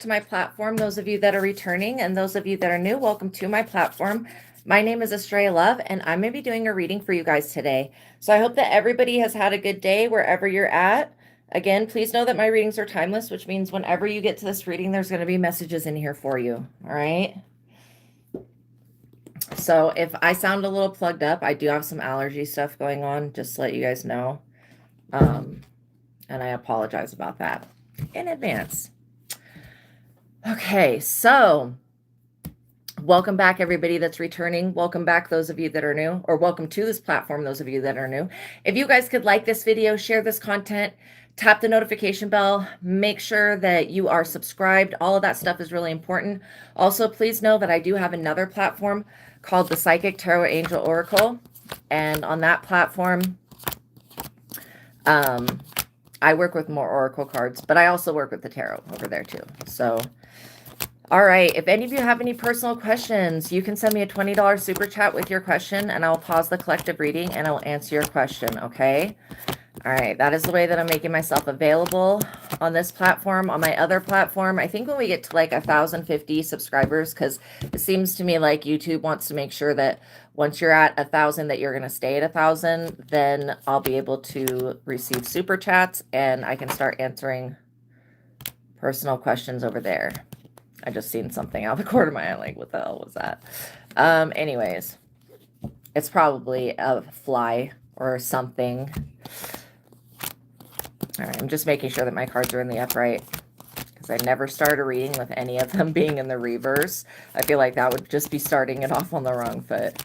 to my platform. Those of you that are returning and those of you that are new, welcome to my platform. My name is Astraea Love, and I'm going to be doing a reading for you guys today. So I hope that everybody has had a good day wherever you're at. Again, please know that my readings are timeless, which means whenever you get to this reading, there's going to be messages in here for you. All right. So if I sound a little plugged up, I do have some allergy stuff going on, just to let you guys know. And I apologize about that in advance. Okay, so welcome back, everybody that's returning. Welcome back, those of you that are new, or welcome to this platform, those of you that are new. If you guys could like this video, share this content, tap the notification bell, make sure that you are subscribed. All of that stuff is really important. Also, please know that I do have another platform called the Psychic Tarot Angel Oracle. And on that platform, I work with more oracle cards, but I also work with the tarot over there too. So, all right. If any of you have any personal questions, you can send me a $20 super chat with your question, and I'll pause the collective reading and I'll answer your question. Okay. All right. That is the way that I'm making myself available on this platform. On my other platform, I think when we get to like 1,050 subscribers, because it seems to me like YouTube wants to make sure that once you're at 1,000 that you're going to stay at 1,000, then I'll be able to receive super chats and I can start answering personal questions over there. I just seen something out of the corner of my eye, like, what the hell was that? Anyways, it's probably a fly or something. All right, I'm just making sure that my cards are in the upright because I never start a reading with any of them being in the reverse. I feel like that would just be starting it off on the wrong foot.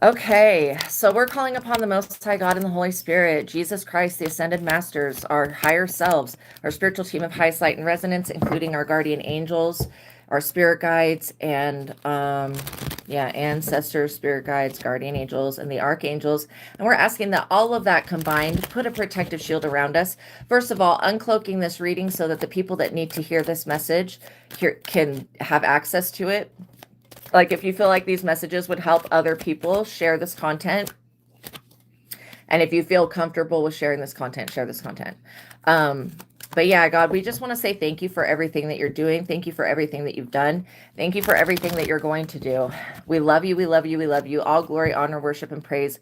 Okay, so we're calling upon the Most High God and the Holy Spirit, Jesus Christ, the Ascended Masters, our higher selves, our spiritual team of highest light and resonance, including our guardian angels, our spirit guides, and ancestors, spirit guides, guardian angels, and the archangels. And we're asking that all of that combined put a protective shield around us. First of all, uncloaking this reading so that the people that need to hear this message can have access to it. Like if you feel like these messages would help other people, share this content. And if you feel comfortable with sharing this content, share this content. But yeah, God, we just want to say thank you for everything that you're doing. Thank you for everything that you've done. Thank you for everything that you're going to do. We love you. We love you. We love you. All glory, honor, worship, and praise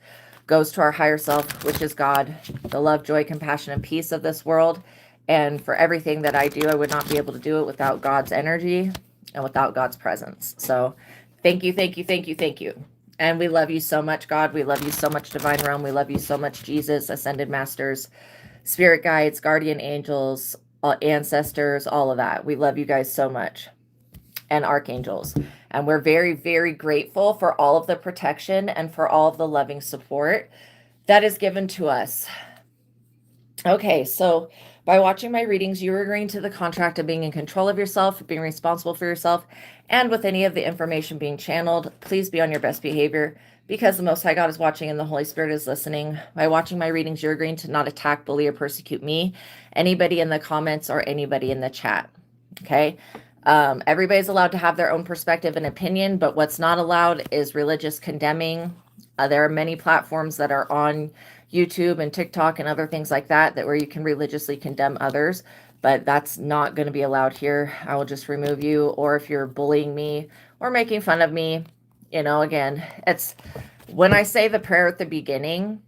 goes to our higher self, which is God, the love, joy, compassion, and peace of this world. And for everything that I do, I would not be able to do it without God's energy and without God's presence. So thank you, thank you, thank you, thank you. And we love you so much, God. We love you so much, Divine Realm. We love you so much, Jesus, Ascended Masters, Spirit Guides, Guardian Angels, ancestors, all of that. We love you guys so much. And archangels. And we're very, very grateful for all of the protection and for all of the loving support that is given to us. Okay, so by watching my readings, you are agreeing to the contract of being in control of yourself, being responsible for yourself, and with any of the information being channeled, please be on your best behavior because the Most High God is watching and the Holy Spirit is listening. By watching my readings, you're agreeing to not attack, bully, or persecute me, anybody in the comments, or anybody in the chat. Okay? Everybody's allowed to have their own perspective and opinion, but what's not allowed is religious condemning. There are many platforms that are on YouTube and TikTok and other things like that where you can religiously condemn others, but that's not going to be allowed here. I will just remove you. Or if you're bullying me or making fun of me, you know, again, it's when I say the prayer at the beginning,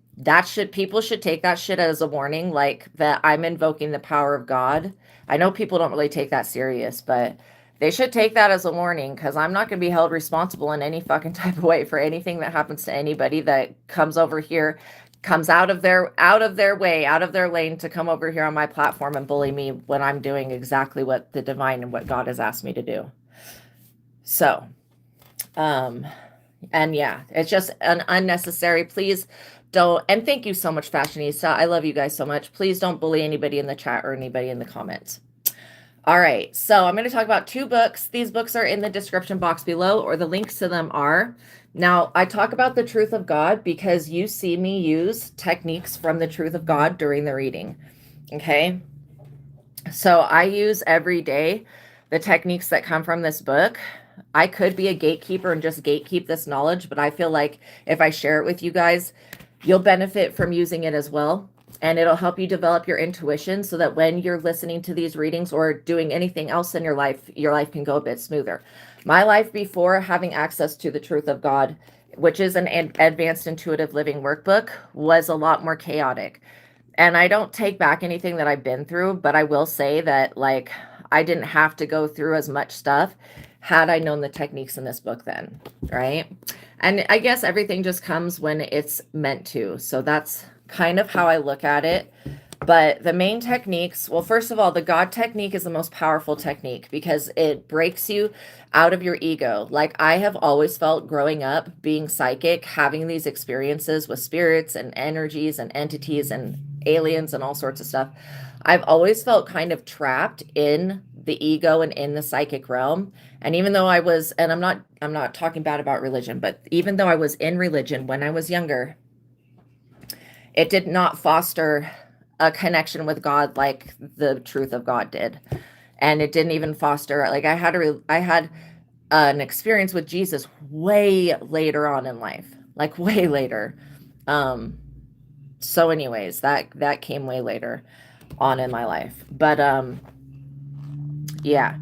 people should take that shit as a warning, like that I'm invoking the power of God. I know people don't really take that serious, but they should take that as a warning because I'm not going to be held responsible in any fucking type of way for anything that happens to anybody that comes over here, comes out of their way, out of their lane to come over here on my platform and bully me when I'm doing exactly what the divine and what God has asked me to do. So, and yeah, it's just an unnecessary. Please don't. And thank you so much, Fashionista. I love you guys so much. Please don't bully anybody in the chat or anybody in the comments. All right, so I'm going to talk about 2 books. These books are in the description box below, or the links to them are. Now, I talk about the truth of God because you see me use techniques from the truth of God during the reading, okay? So I use every day the techniques that come from this book. I could be a gatekeeper and just gatekeep this knowledge, but I feel like if I share it with you guys, you'll benefit from using it as well. and it'll help you develop your intuition so that when you're listening to these readings or doing anything else in your life can go a bit smoother. My life before having access to the truth of God, which is an advanced intuitive living workbook, was a lot more chaotic. And I don't take back anything that I've been through, but I will say that, like, I didn't have to go through as much stuff had I known the techniques in this book then, right? And I guess everything just comes when it's meant to. So that's kind of how I look at it. But the main techniques, well, first of all, the God technique is the most powerful technique because it breaks you out of your ego. Like, I have always felt growing up, being psychic, having these experiences with spirits and energies and entities and aliens and all sorts of stuff. I've always felt kind of trapped in the ego and in the psychic realm. And even though I was, and I'm not talking bad about religion, but even though I was in religion when I was younger, it did not foster a connection with God like the truth of God did. And it didn't even foster, like, I had an experience with Jesus way later on in life, like way later. So anyways, that came way later on in my life. But yeah.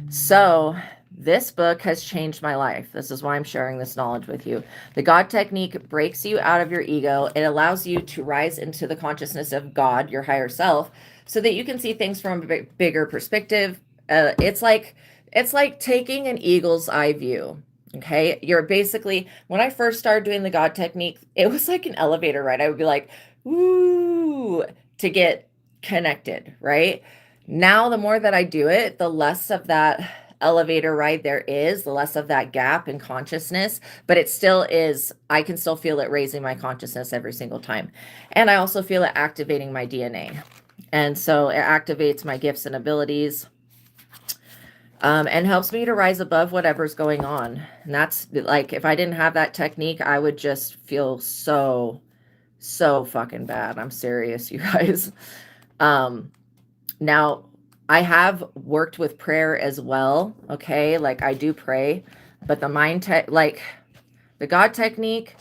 So this book has changed my life. This is why I'm sharing this knowledge with you. The God technique breaks you out of your ego. It allows you to rise into the consciousness of God, your higher self, so that you can see things from a bigger perspective. It's like taking an eagle's eye view. Okay. You're basically, when I first started doing the God technique, it was like an elevator ride. I would be like, woo, to get connected, right? Now, the more that I do it, the less of that elevator ride there is, the less of that gap in consciousness, but it still is, I can still feel it raising my consciousness every single time. And I also feel it activating my DNA. And so it activates my gifts and abilities, and helps me to rise above whatever's going on. And that's like, if I didn't have that technique, I would just feel so fucking bad. I'm serious, you guys. Now, I have worked with prayer as well, okay? Like, I do pray, but the God technique,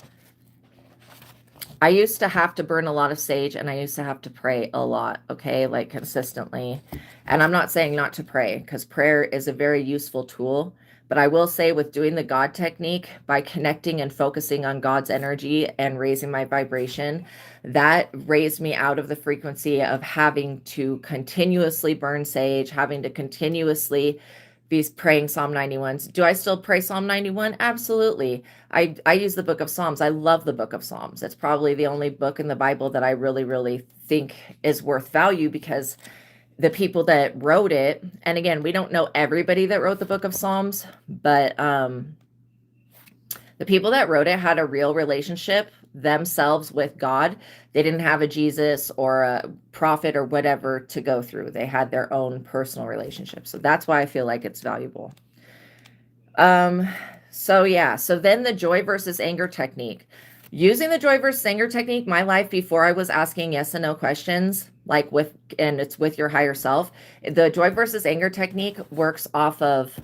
I used to have to burn a lot of sage, and I used to have to pray a lot, okay? Like, consistently. And I'm not saying not to pray, because prayer is a very useful tool. But I will say, with doing the God technique, by connecting and focusing on God's energy and raising my vibration, that raised me out of the frequency of having to continuously burn sage, having to continuously be praying Psalm 91s. Do I still pray Psalm 91? Absolutely. I use the book of Psalms. I love the book of Psalms. It's probably the only book in the Bible that I really, really think is worth value, because the people that wrote it, and again, we don't know everybody that wrote the book of Psalms, but the people that wrote it had a real relationship themselves with God. They didn't have a Jesus or a prophet or whatever to go through. They had their own personal relationship. So that's why I feel like it's valuable. So yeah, so then the joy versus anger technique. Using the joy versus anger technique, my life before I was asking yes and no questions, like and it's with your higher self. The joy versus anger technique works off of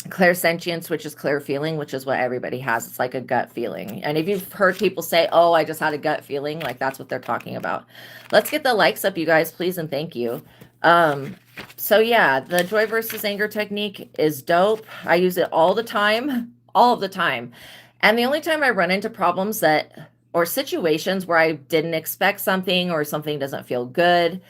clairsentience, which is clear feeling, which is what everybody has. It's like a gut feeling. And if you've heard people say, oh, I just had a gut feeling, like, that's what they're talking about. Let's get the likes up, you guys, please, and thank you. So yeah, the joy versus anger technique is dope. I use it all the time, all of the time. And the only time I run into problems or situations where I didn't expect something or something doesn't feel good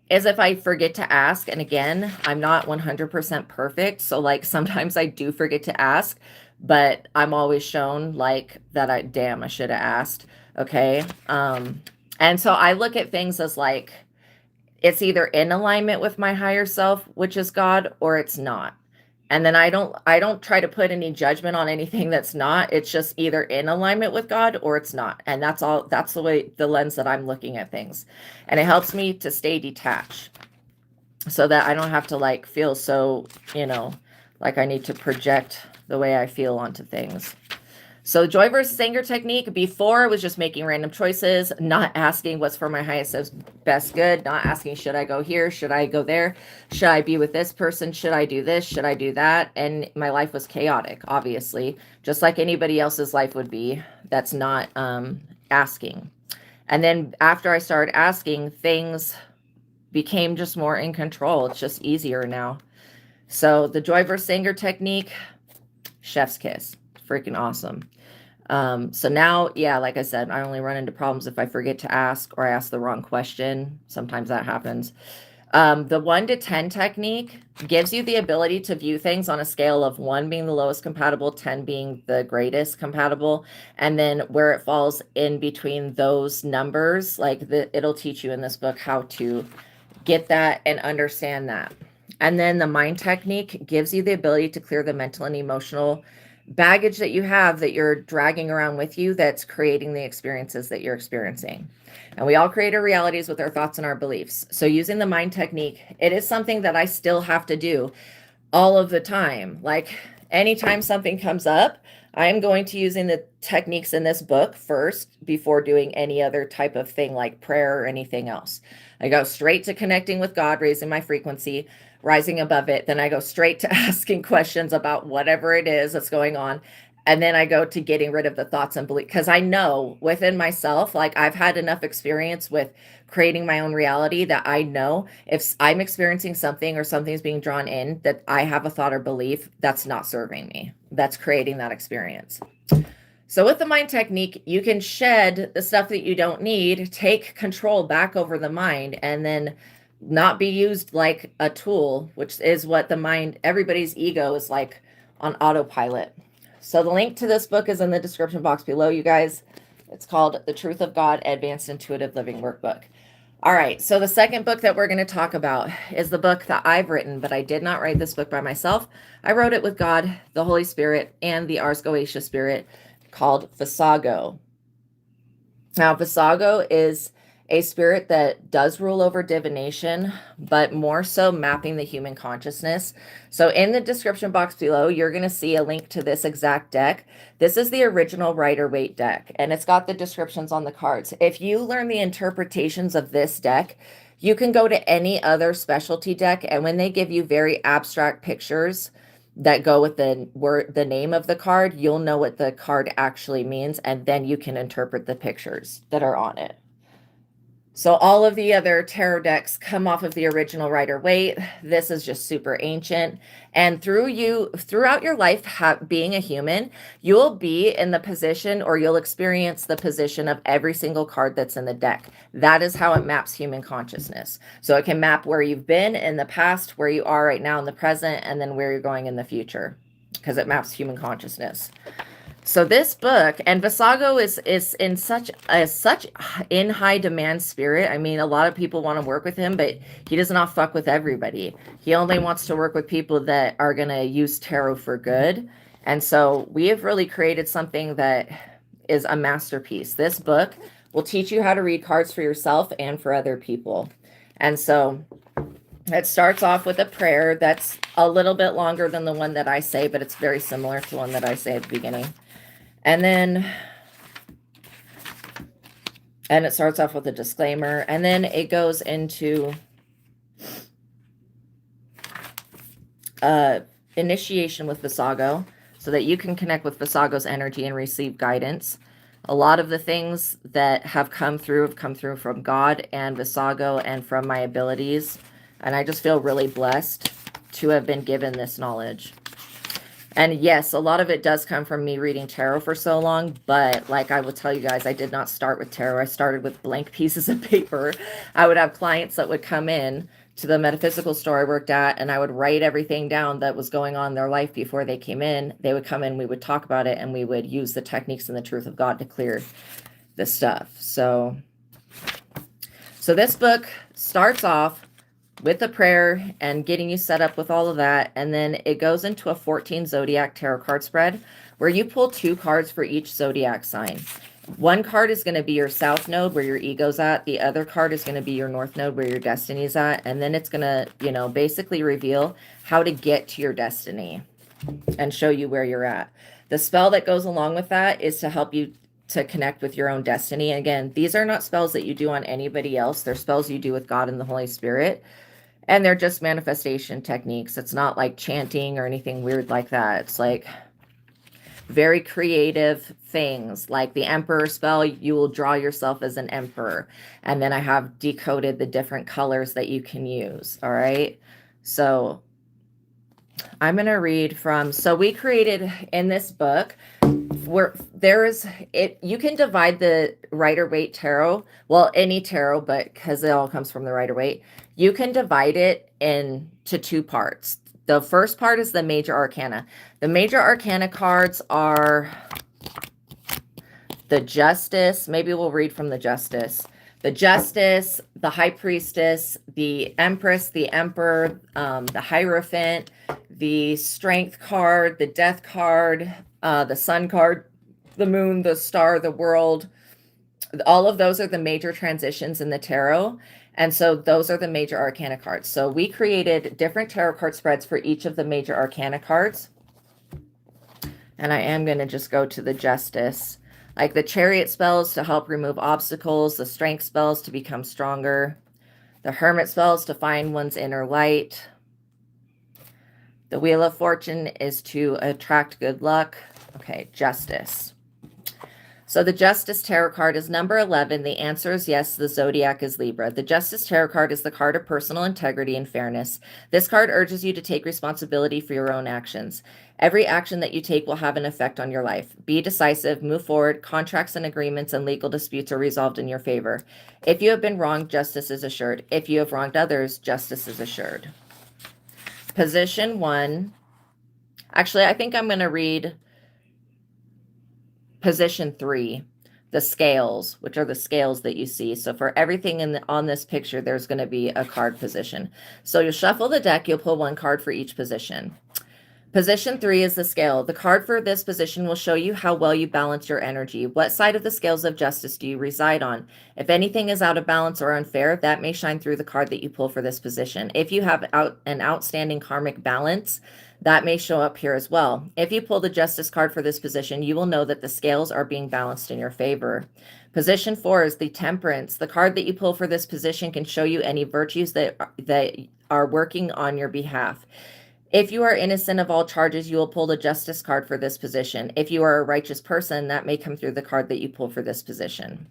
is if I forget to ask. And again, I'm not 100% perfect. So, like, sometimes I do forget to ask, but I'm always shown, like, that I should have asked. Okay. And so I look at things as, like, it's either in alignment with my higher self, which is God, or it's not. And then I don't try to put any judgment on anything that's not. It's just either in alignment with God or it's not. And that's all. That's the lens that I'm looking at things. And it helps me to stay detached so that I don't have to, like, feel so, like I need to project the way I feel onto things. So joy versus anger technique, before, I was just making random choices, not asking what's for my highest best good, not asking, should I go here? Should I go there? Should I be with this person? Should I do this? Should I do that? And my life was chaotic, obviously, just like anybody else's life would be that's not asking. And then after I started asking, things became just more in control. It's just easier now. So the joy versus anger technique, chef's kiss, freaking awesome. So now, yeah, like I said, I only run into problems if I forget to ask or I ask the wrong question. Sometimes that happens. The 1 to 10 technique gives you the ability to view things on a scale of 1 being the lowest compatible, 10 being the greatest compatible, and then where it falls in between those numbers, like it'll teach you in this book how to get that and understand that. And then the mind technique gives you the ability to clear the mental and emotional baggage that you have that you're dragging around with you that's creating the experiences that you're experiencing. And we all create our realities with our thoughts and our beliefs. So using the mind technique, it is something that I still have to do all of the time. Like anytime something comes up, I am going to using the techniques in this book first before doing any other type of thing like prayer or anything else. I go straight to connecting with God, raising my frequency, rising above it. Then I go straight to asking questions about whatever it is that's going on. And then I go to getting rid of the thoughts and belief, because I know within myself, like I've had enough experience with creating my own reality that I know if I'm experiencing something or something's being drawn in that I have a thought or belief, that's not serving me. That's creating that experience. So with the mind technique, you can shed the stuff that you don't need, take control back over the mind, and then not be used like a tool, which is what the mind, everybody's ego is like on autopilot. So the link to this book is in the description box below, you guys. It's called The Truth of God, Advanced Intuitive Living Workbook. All right, so the second book that we're going to talk about is the book that I've written, but I did not write this book by myself. I wrote it with God, the Holy Spirit, and the Ars Goetia Spirit, called Vassago. Now, Vassago is a spirit that does rule over divination, but more so mapping the human consciousness. So in the description box below, you're going to see a link to this exact deck. This is the original Rider-Waite deck, and it's got the descriptions on the cards. If you learn the interpretations of this deck, you can go to any other specialty deck, and when they give you very abstract pictures that go with the name of the card, you'll know what the card actually means, and then you can interpret the pictures that are on it. So all of the other tarot decks come off of the original Rider-Waite. This is just super ancient. And throughout your life, being a human, you'll be in the position, or you'll experience the position of every single card that's in the deck. That is how it maps human consciousness. So it can map where you've been in the past, where you are right now in the present, and then where you're going in the future, because it maps human consciousness. So this book, and Vassago is in such in high demand spirit. I mean, a lot of people want to work with him, but he does not fuck with everybody. He only wants to work with people that are going to use tarot for good. And so we have really created something that is a masterpiece. This book will teach you how to read cards for yourself and for other people. And so it starts off with a prayer that's a little bit longer than the one that I say, but it's very similar to the one that I say at the beginning. And it starts off with a disclaimer, and then it goes into initiation with Vassago so that you can connect with Vassago's energy and receive guidance. A lot of the things that have come through from God and Vassago and from my abilities. And I just feel really blessed to have been given this knowledge. And yes, a lot of it does come from me reading tarot for so long, but like I will tell you guys, I did not start with tarot. I started with blank pieces of paper. I would have clients that would come in to the metaphysical store I worked at, and I would write everything down that was going on in their life before they came in. They would come in, we would talk about it, and we would use the techniques and the truth of God to clear the stuff. So this book starts off with the prayer and getting you set up with all of that. And then it goes into a 14 zodiac tarot card spread where you pull 2 cards for each zodiac sign. One card is going to be your south node where your ego's at. The other card is going to be your north node where your destiny's at. And then it's going to, basically reveal how to get to your destiny and show you where you're at. The spell that goes along with that is to help you to connect with your own destiny. And again, these are not spells that you do on anybody else. They're spells you do with God and the Holy Spirit. And they're just manifestation techniques. It's not like chanting or anything weird like that. It's like very creative things. Like the Emperor spell, you will draw yourself as an emperor. And then I have decoded the different colors that you can use. All right. So I'm going to read from, so we created in this book where there is it, you can divide the Rider-Waite tarot, well, any tarot, but because it all comes from the Rider-Waite, you can divide it into two parts. The first part is the major arcana. The major arcana cards are the Justice. Maybe we'll read from the Justice. The Justice, the High Priestess, the Empress, the Emperor, the Hierophant, the Strength card, the Death card, the Sun card, the Moon, the Star, the World. All of those are the major transitions in the tarot. And so those are the major arcana cards. So we created different tarot card spreads for each of the major arcana cards. And I am going to just go to the Justice. Like the Chariot spells to help remove obstacles, the Strength spells to become stronger, the Hermit spells to find one's inner light. The Wheel of Fortune is to attract good luck. Okay, Justice. So the Justice Tarot card is number 11. The answer is yes. The zodiac is Libra. The Justice Tarot card is the card of personal integrity and fairness. This card urges you to take responsibility for your own actions. Every action that you take will have an effect on your life. Be decisive, move forward. Contracts and agreements and legal disputes are resolved in your favor. If you have been wronged, justice is assured. If you have wronged others, justice is assured. Position 1. Actually, I think I'm going to read Position 3, the scales, which are the scales that you see. So for everything on this picture, there's going to be a card position. So you'll shuffle the deck. You'll pull one card for each position. Position 3 is the scale. The card for this position will show you how well you balance your energy. What side of the scales of justice do you reside on? If anything is out of balance or unfair, that may shine through the card that you pull for this position. If you have an outstanding karmic balance, that may show up here as well. If you pull the Justice card for this position, you will know that the scales are being balanced in your favor. Position 4 is the Temperance. The card that you pull for this position can show you any virtues that are working on your behalf. If you are innocent of all charges, you will pull the Justice card for this position. If you are a righteous person, that may come through the card that you pull for this position.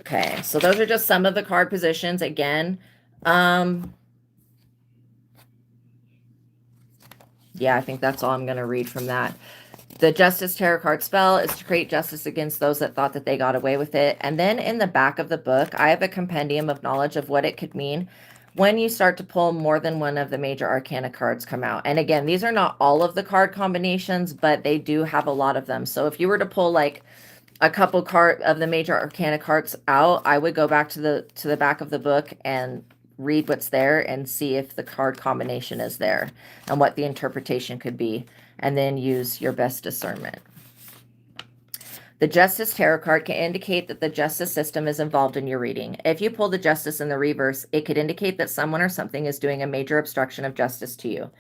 Okay, so those are just some of the card positions. Again, yeah, I think that's all I'm going to read from that. The Justice Tarot card spell is to create justice against those that thought that they got away with it. And then in the back of the book, I have a compendium of knowledge of what it could mean when you start to pull more than one of the major arcana cards come out. And again, these are not all of the card combinations, but they do have a lot of them. So if you were to pull like a couple of the major arcana cards out, I would go back to the back of the book and read what's there and see if the card combination is there and what the interpretation could be, and then use your best discernment. The Justice Tarot card can indicate that the justice system is involved in your reading. If you pull the Justice in the reverse, it could indicate that someone or something is doing a major obstruction of justice to you.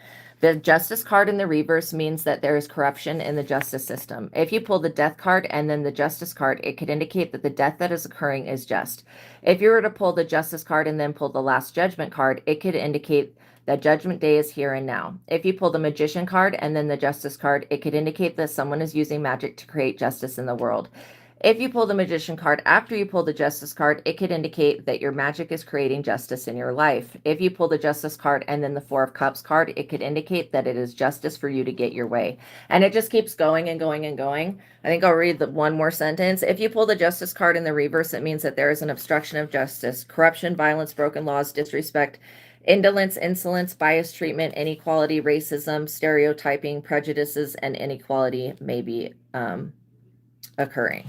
The Justice card in the reverse means that there is corruption in the justice system. If you pull the Death card and then the Justice card, it could indicate that the death that is occurring is just. If you were to pull the Justice card and then pull the Last Judgment card, it could indicate that Judgment Day is here and now. If you pull the Magician card and then the Justice card, it could indicate that someone is using magic to create justice in the world. If you pull the Magician card after you pull the Justice card, it could indicate that your magic is creating justice in your life. If you pull the Justice card and then the Four of Cups card, it could indicate that it is justice for you to get your way. And it just keeps going and going and going. I think I'll read one more sentence. If you pull the Justice card in the reverse, it means that there is an obstruction of justice, corruption, violence, broken laws, disrespect, indolence, insolence, biased treatment, inequality, racism, stereotyping, prejudices, and inequality may be occurring.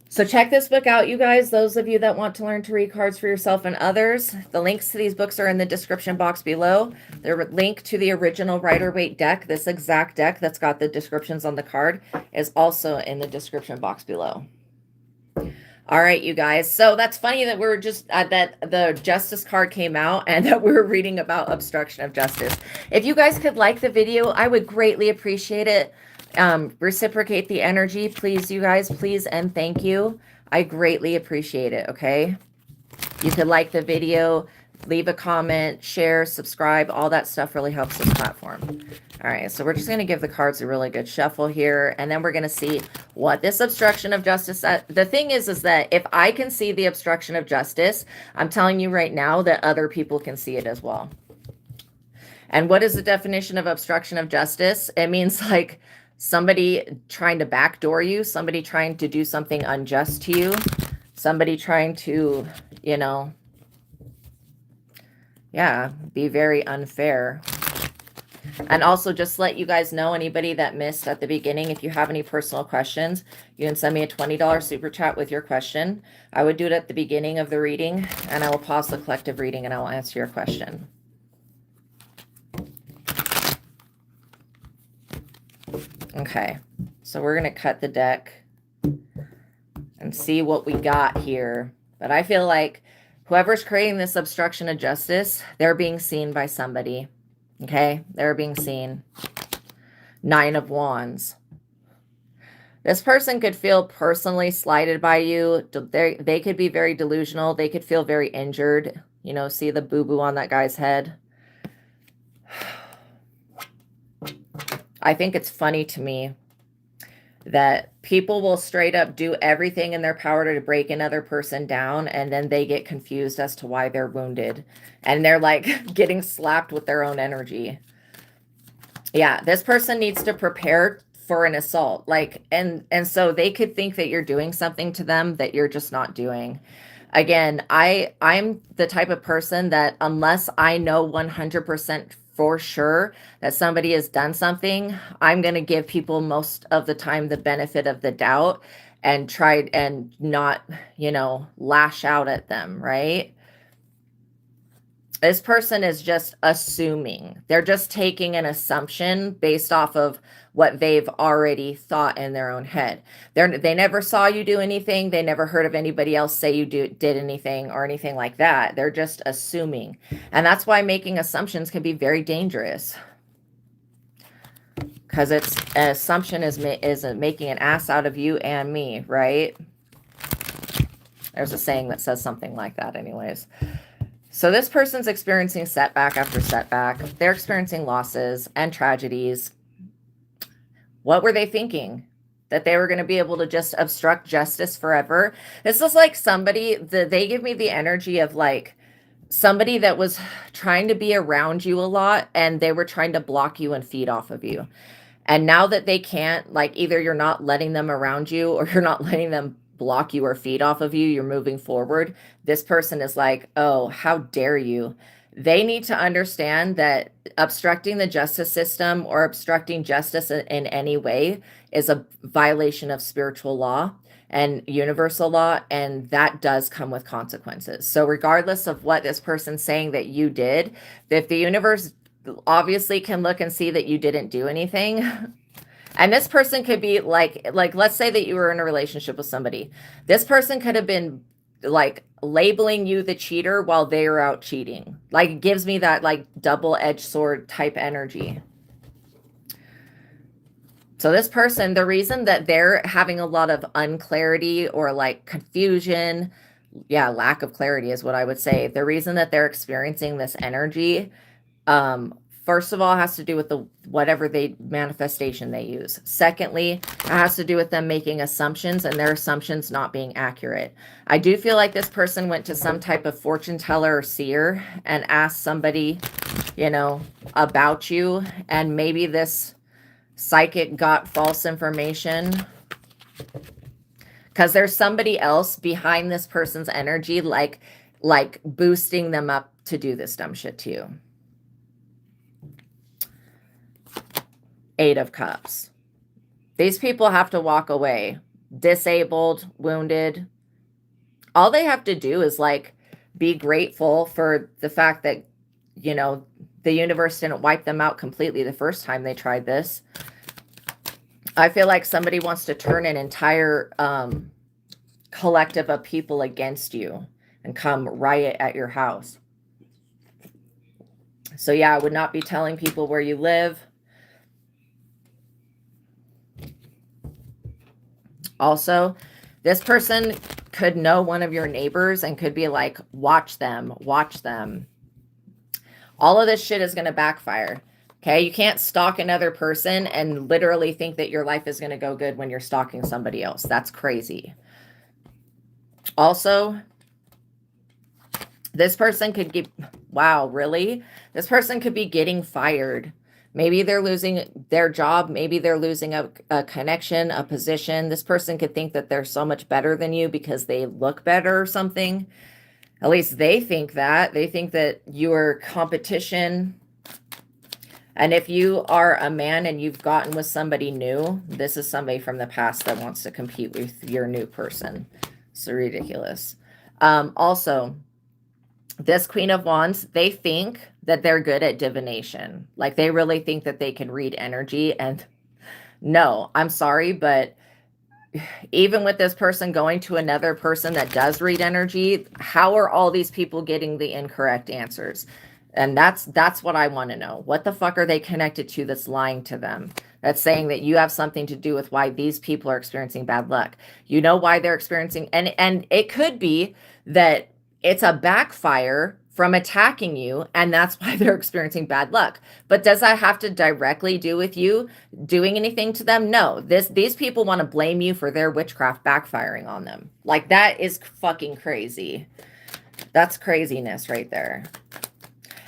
So check this book out, you guys. Those of you that want to learn to read cards for yourself and others, the links to these books are in the description box below. The link to the original Rider-Waite deck, this exact deck that's got the descriptions on the card, is also in the description box below. All right, you guys. So that's funny that we're just that the Justice card came out and that we're reading about obstruction of justice. If you guys could like the video, I would greatly appreciate it. Reciprocate the energy, please, you guys, please, and thank you. I greatly appreciate it. Okay, you could like the video, leave a comment, share, subscribe. All that stuff really helps this platform. All right, so we're just going to give the cards a really good shuffle here, and then we're going to see what this obstruction of justice. The thing is that if I can see the obstruction of justice, I'm telling you right now that other people can see it as well. And what is the definition of obstruction of justice? It means like somebody trying to backdoor you, somebody trying to do something unjust to you, somebody trying to, you know, yeah, be very unfair. And also just let you guys know, anybody that missed at the beginning, if you have any personal questions, you can send me a $20 super chat with your question. I would do it at the beginning of the reading, and I will pause the collective reading and I will answer your question. Okay, so we're going to cut the deck and see what we got here. But I feel like whoever's creating this obstruction of justice, they're being seen by somebody. Okay, they're being seen. 9 of Wands. This person could feel personally slighted by you. They could be very delusional. They could feel very injured. You know, see the boo-boo on that guy's head. I think it's funny to me that people will straight up do everything in their power to break another person down, and then they get confused as to why they're wounded. And they're like getting slapped with their own energy. Yeah, this person needs to prepare for an assault. Like, and so they could think that you're doing something to them that you're just not doing. Again, I'm the type of person that unless I know 100% for sure that somebody has done something, I'm going to give people most of the time the benefit of the doubt and try and not, you know, lash out at them, right? This person is just assuming. They're just taking an assumption based off of what they've already thought in their own head. They never saw you do anything. They never heard of anybody else say you did anything or anything like that. They're just assuming. And that's why making assumptions can be very dangerous. Because an assumption is making an ass out of you and me, right? There's a saying that says something like that anyways. So this person's experiencing setback after setback. They're experiencing losses and tragedies. What were they thinking? That they were going to be able to just obstruct justice forever? This is like somebody, they give me the energy of like somebody that was trying to be around you a lot, and they were trying to block you and feed off of you. And now that they can't, like either you're not letting them around you or you're not letting them block you or feed off of you, you're moving forward. This person is like, oh, how dare you? They need to understand that obstructing the justice system or obstructing justice in any way is a violation of spiritual law and universal law, and that does come with consequences. So regardless of what this person's saying that you did, if the universe obviously can look and see that you didn't do anything, and this person could be like let's say that you were in a relationship with somebody. This person could have been like labeling you the cheater while they were out cheating. Like it gives me that like double-edged sword type energy. So this person, the reason that they're having a lot of unclarity or like confusion, yeah, lack of clarity is what I would say. The reason that they're experiencing this energy, first of all, has to do with the whatever manifestation they use. Secondly, it has to do with them making assumptions and their assumptions not being accurate. I do feel like this person went to some type of fortune teller or seer and asked somebody, you know, about you, and maybe this psychic got false information because there's somebody else behind this person's energy, like boosting them up to do this dumb shit to you. 8 of Cups. These people have to walk away. Disabled, wounded. All they have to do is like be grateful for the fact that, you know, the universe didn't wipe them out completely the first time they tried this. I feel like somebody wants to turn an entire collective of people against you and come riot at your house. So yeah, I would not be telling people where you live. Also, this person could know one of your neighbors and could be like, watch them, watch them. All of this shit is going to backfire. Okay, you can't stalk another person and literally think that your life is going to go good when you're stalking somebody else. That's crazy. Also, this person could get, wow, really? This person could be getting fired. Maybe they're losing their job. Maybe they're losing a connection, a position. This person could think that they're so much better than you because they look better or something. At least they think that. They think that you are competition. And if you are a man and you've gotten with somebody new, this is somebody from the past that wants to compete with your new person. So ridiculous. Also, this Queen of Wands, they think that they're good at divination. Like they really think that they can read energy. And no, I'm sorry, but even with this person going to another person that does read energy, how are all these people getting the incorrect answers? And that's what I want to know. What the fuck are they connected to that's lying to them? That's saying that you have something to do with why these people are experiencing bad luck. You know why they're experiencing, and it could be that it's a backfire from attacking you, and that's why they're experiencing bad luck. But does that have to directly do with you doing anything to them? No. These people want to blame you for their witchcraft backfiring on them. Like, that is fucking crazy. That's craziness right there.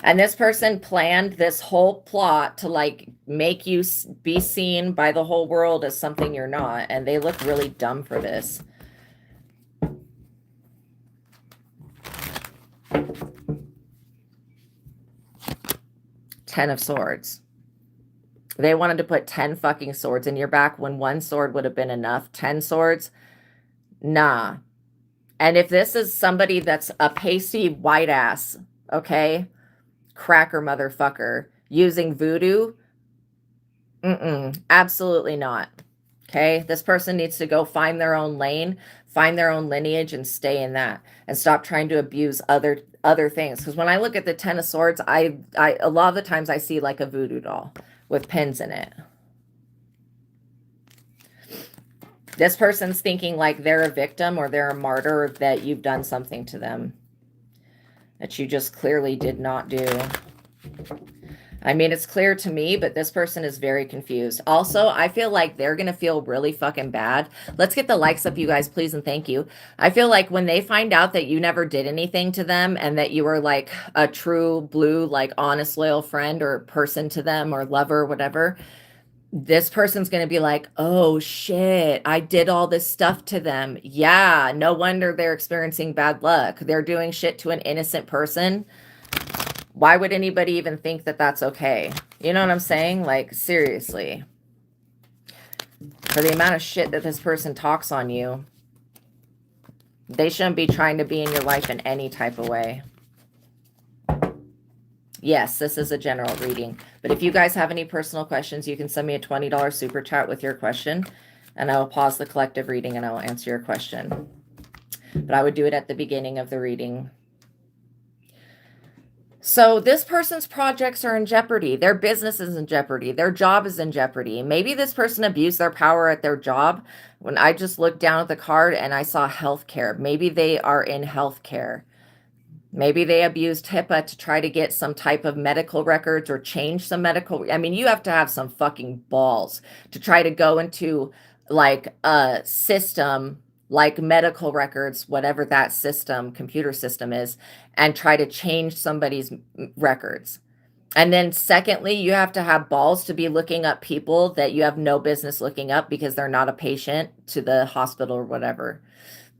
And this person planned this whole plot to like make you be seen by the whole world as something you're not. And they look really dumb for this. Ten of Swords. They wanted to put 10 fucking swords in your back when one sword would have been enough. 10 swords? Nah. And if this is somebody that's a pasty white ass, okay, cracker motherfucker, using voodoo, absolutely not. Okay, this person needs to go find their own lane, find their own lineage, and stay in that, and stop trying to abuse other things. Because when I look at the Ten of Swords, I a lot of the times I see like a voodoo doll with pins in it. This person's thinking like they're a victim or they're a martyr, that you've done something to them that you just clearly did not do. I mean, it's clear to me, but this person is very confused. Also, I feel like they're going to feel really fucking bad. Let's get the likes up, you guys, please, and thank you. I feel like when they find out that you never did anything to them and that you were like a true blue, like honest, loyal friend or person to them or lover, whatever, this person's going to be like, oh shit, I did all this stuff to them. Yeah, no wonder they're experiencing bad luck. They're doing shit to an innocent person. Why would anybody even think that that's okay? You know what I'm saying? Like, seriously. For the amount of shit that this person talks on you, they shouldn't be trying to be in your life in any type of way. Yes, this is a general reading. But if you guys have any personal questions, you can send me a $20 super chat with your question, and I will pause the collective reading and I will answer your question. But I would do it at the beginning of the reading. So this person's projects are in jeopardy. Their business is in jeopardy. Their job is in jeopardy. Maybe this person abused their power at their job. When I just looked down at the card and I saw healthcare, maybe they are in healthcare. Maybe they abused HIPAA to try to get some type of medical records or change some medical. I mean, you have to have some fucking balls to try to go into like a system like medical records, whatever that system, computer system is, and try to change somebody's records. And then secondly, you have to have balls to be looking up people that you have no business looking up because they're not a patient to the hospital or whatever.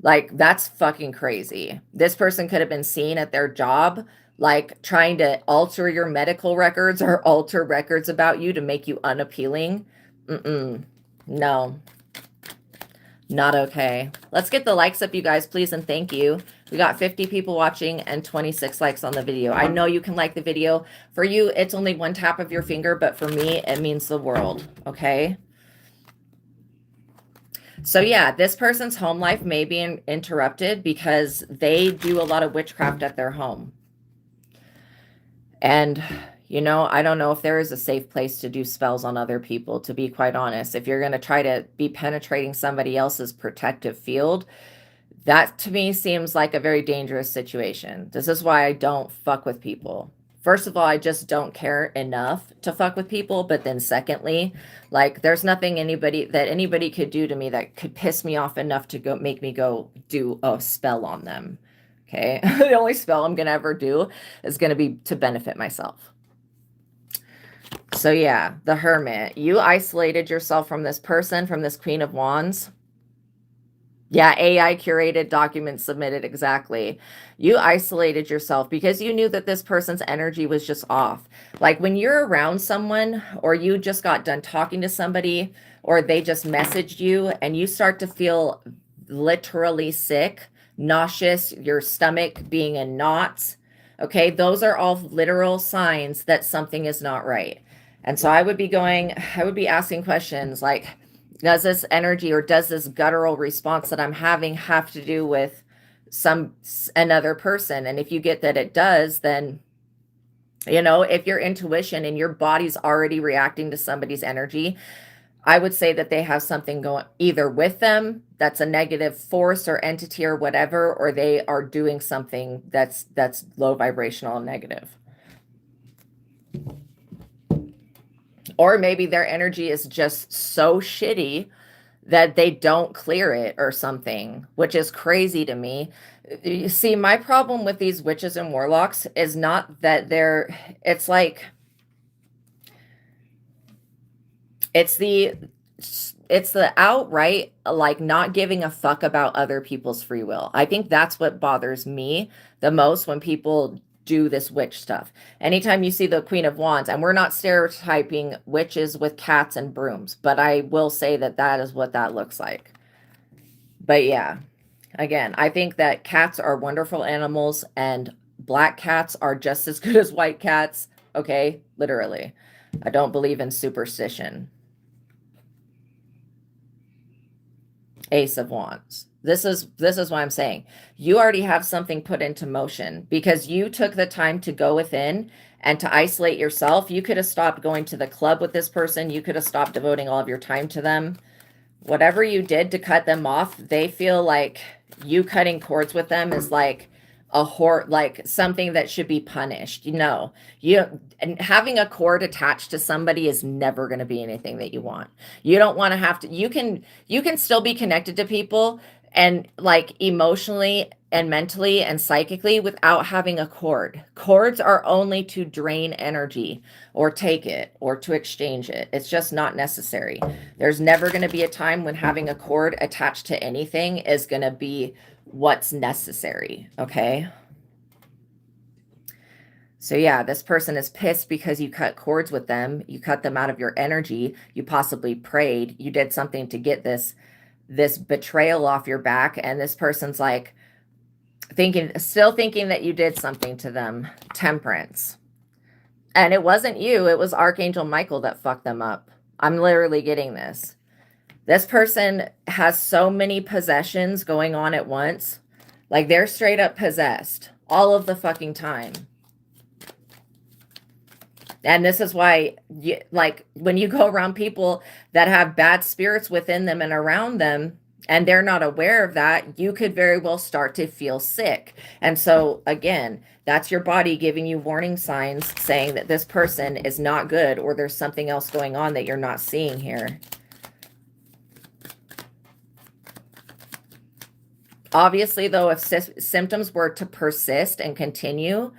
Like, that's fucking crazy. This person could have been seen at their job, like trying to alter your medical records or alter records about you to make you unappealing. No. Not okay. Let's get the likes up, you guys, please, and thank you. We got 50 people watching and 26 likes on the video. I know you can like the video. For you, it's only one tap of your finger, but for me, it means the world, okay? So yeah, this person's home life may be interrupted because they do a lot of witchcraft at their home. And, you know, I don't know if there is a safe place to do spells on other people, to be quite honest. If you're going to try to be penetrating somebody else's protective field, That to me seems like a very dangerous situation. This is why I don't fuck with people. First of all, I just don't care enough to fuck with people. But then secondly, like there's nothing anybody could do to me that could piss me off enough to go make me go do a spell on them. Okay. The only spell I'm going to ever do is going to be to benefit myself. So yeah, the Hermit. You isolated yourself from this person, from this Queen of Wands. Yeah, AI curated documents submitted, exactly. You isolated yourself because you knew that this person's energy was just off. Like when you're around someone or you just got done talking to somebody or they just messaged you and you start to feel literally sick, nauseous, your stomach being in knots, okay, those are all literal signs that something is not right. And so I would be asking questions like, does this energy or does this guttural response that I'm having have to do with another person? And if you get that it does, then, you know, if your intuition and your body's already reacting to somebody's energy, I would say that they have something going either with them that's a negative force or entity or whatever, or they are doing something that's low vibrational and negative. Or maybe their energy is just so shitty that they don't clear it or something, which is crazy to me. You see, my problem with these witches and warlocks is not that it's like, it's the outright, like, not giving a fuck about other people's free will. I think that's what bothers me the most when people do this witch stuff. Anytime you see the Queen of Wands, and we're not stereotyping witches with cats and brooms, but I will say that that is what that looks like. But yeah, again, I think that cats are wonderful animals and black cats are just as good as white cats. Okay, literally. I don't believe in superstition. Ace of Wands. This is why I'm saying you already have something put into motion because you took the time to go within and to isolate yourself. You could have stopped going to the club with this person. You could have stopped devoting all of your time to them. Whatever you did to cut them off, they feel like you cutting cords with them is like like something that should be punished. You know, and having a cord attached to somebody is never going to be anything that you want. You don't want to have to, you can still be connected to people and like emotionally and mentally and psychically without having a cord. Cords are only to drain energy or take it or to exchange it. It's just not necessary. There's never going to be a time when having a cord attached to anything is going to be what's necessary. Okay. So yeah, this person is pissed because you cut cords with them. You cut them out of your energy. You possibly prayed. You did something to get this betrayal off your back. And this person's like still thinking that you did something to them. Temperance. And it wasn't you. It was Archangel Michael that fucked them up. I'm literally getting this. This person has so many possessions going on at once. Like they're straight up possessed all of the fucking time. And this is why, like, when you go around people that have bad spirits within them and around them, and they're not aware of that, you could very well start to feel sick. And so, again, that's your body giving you warning signs saying that this person is not good or there's something else going on that you're not seeing here. Obviously, though, if symptoms were to persist and continue,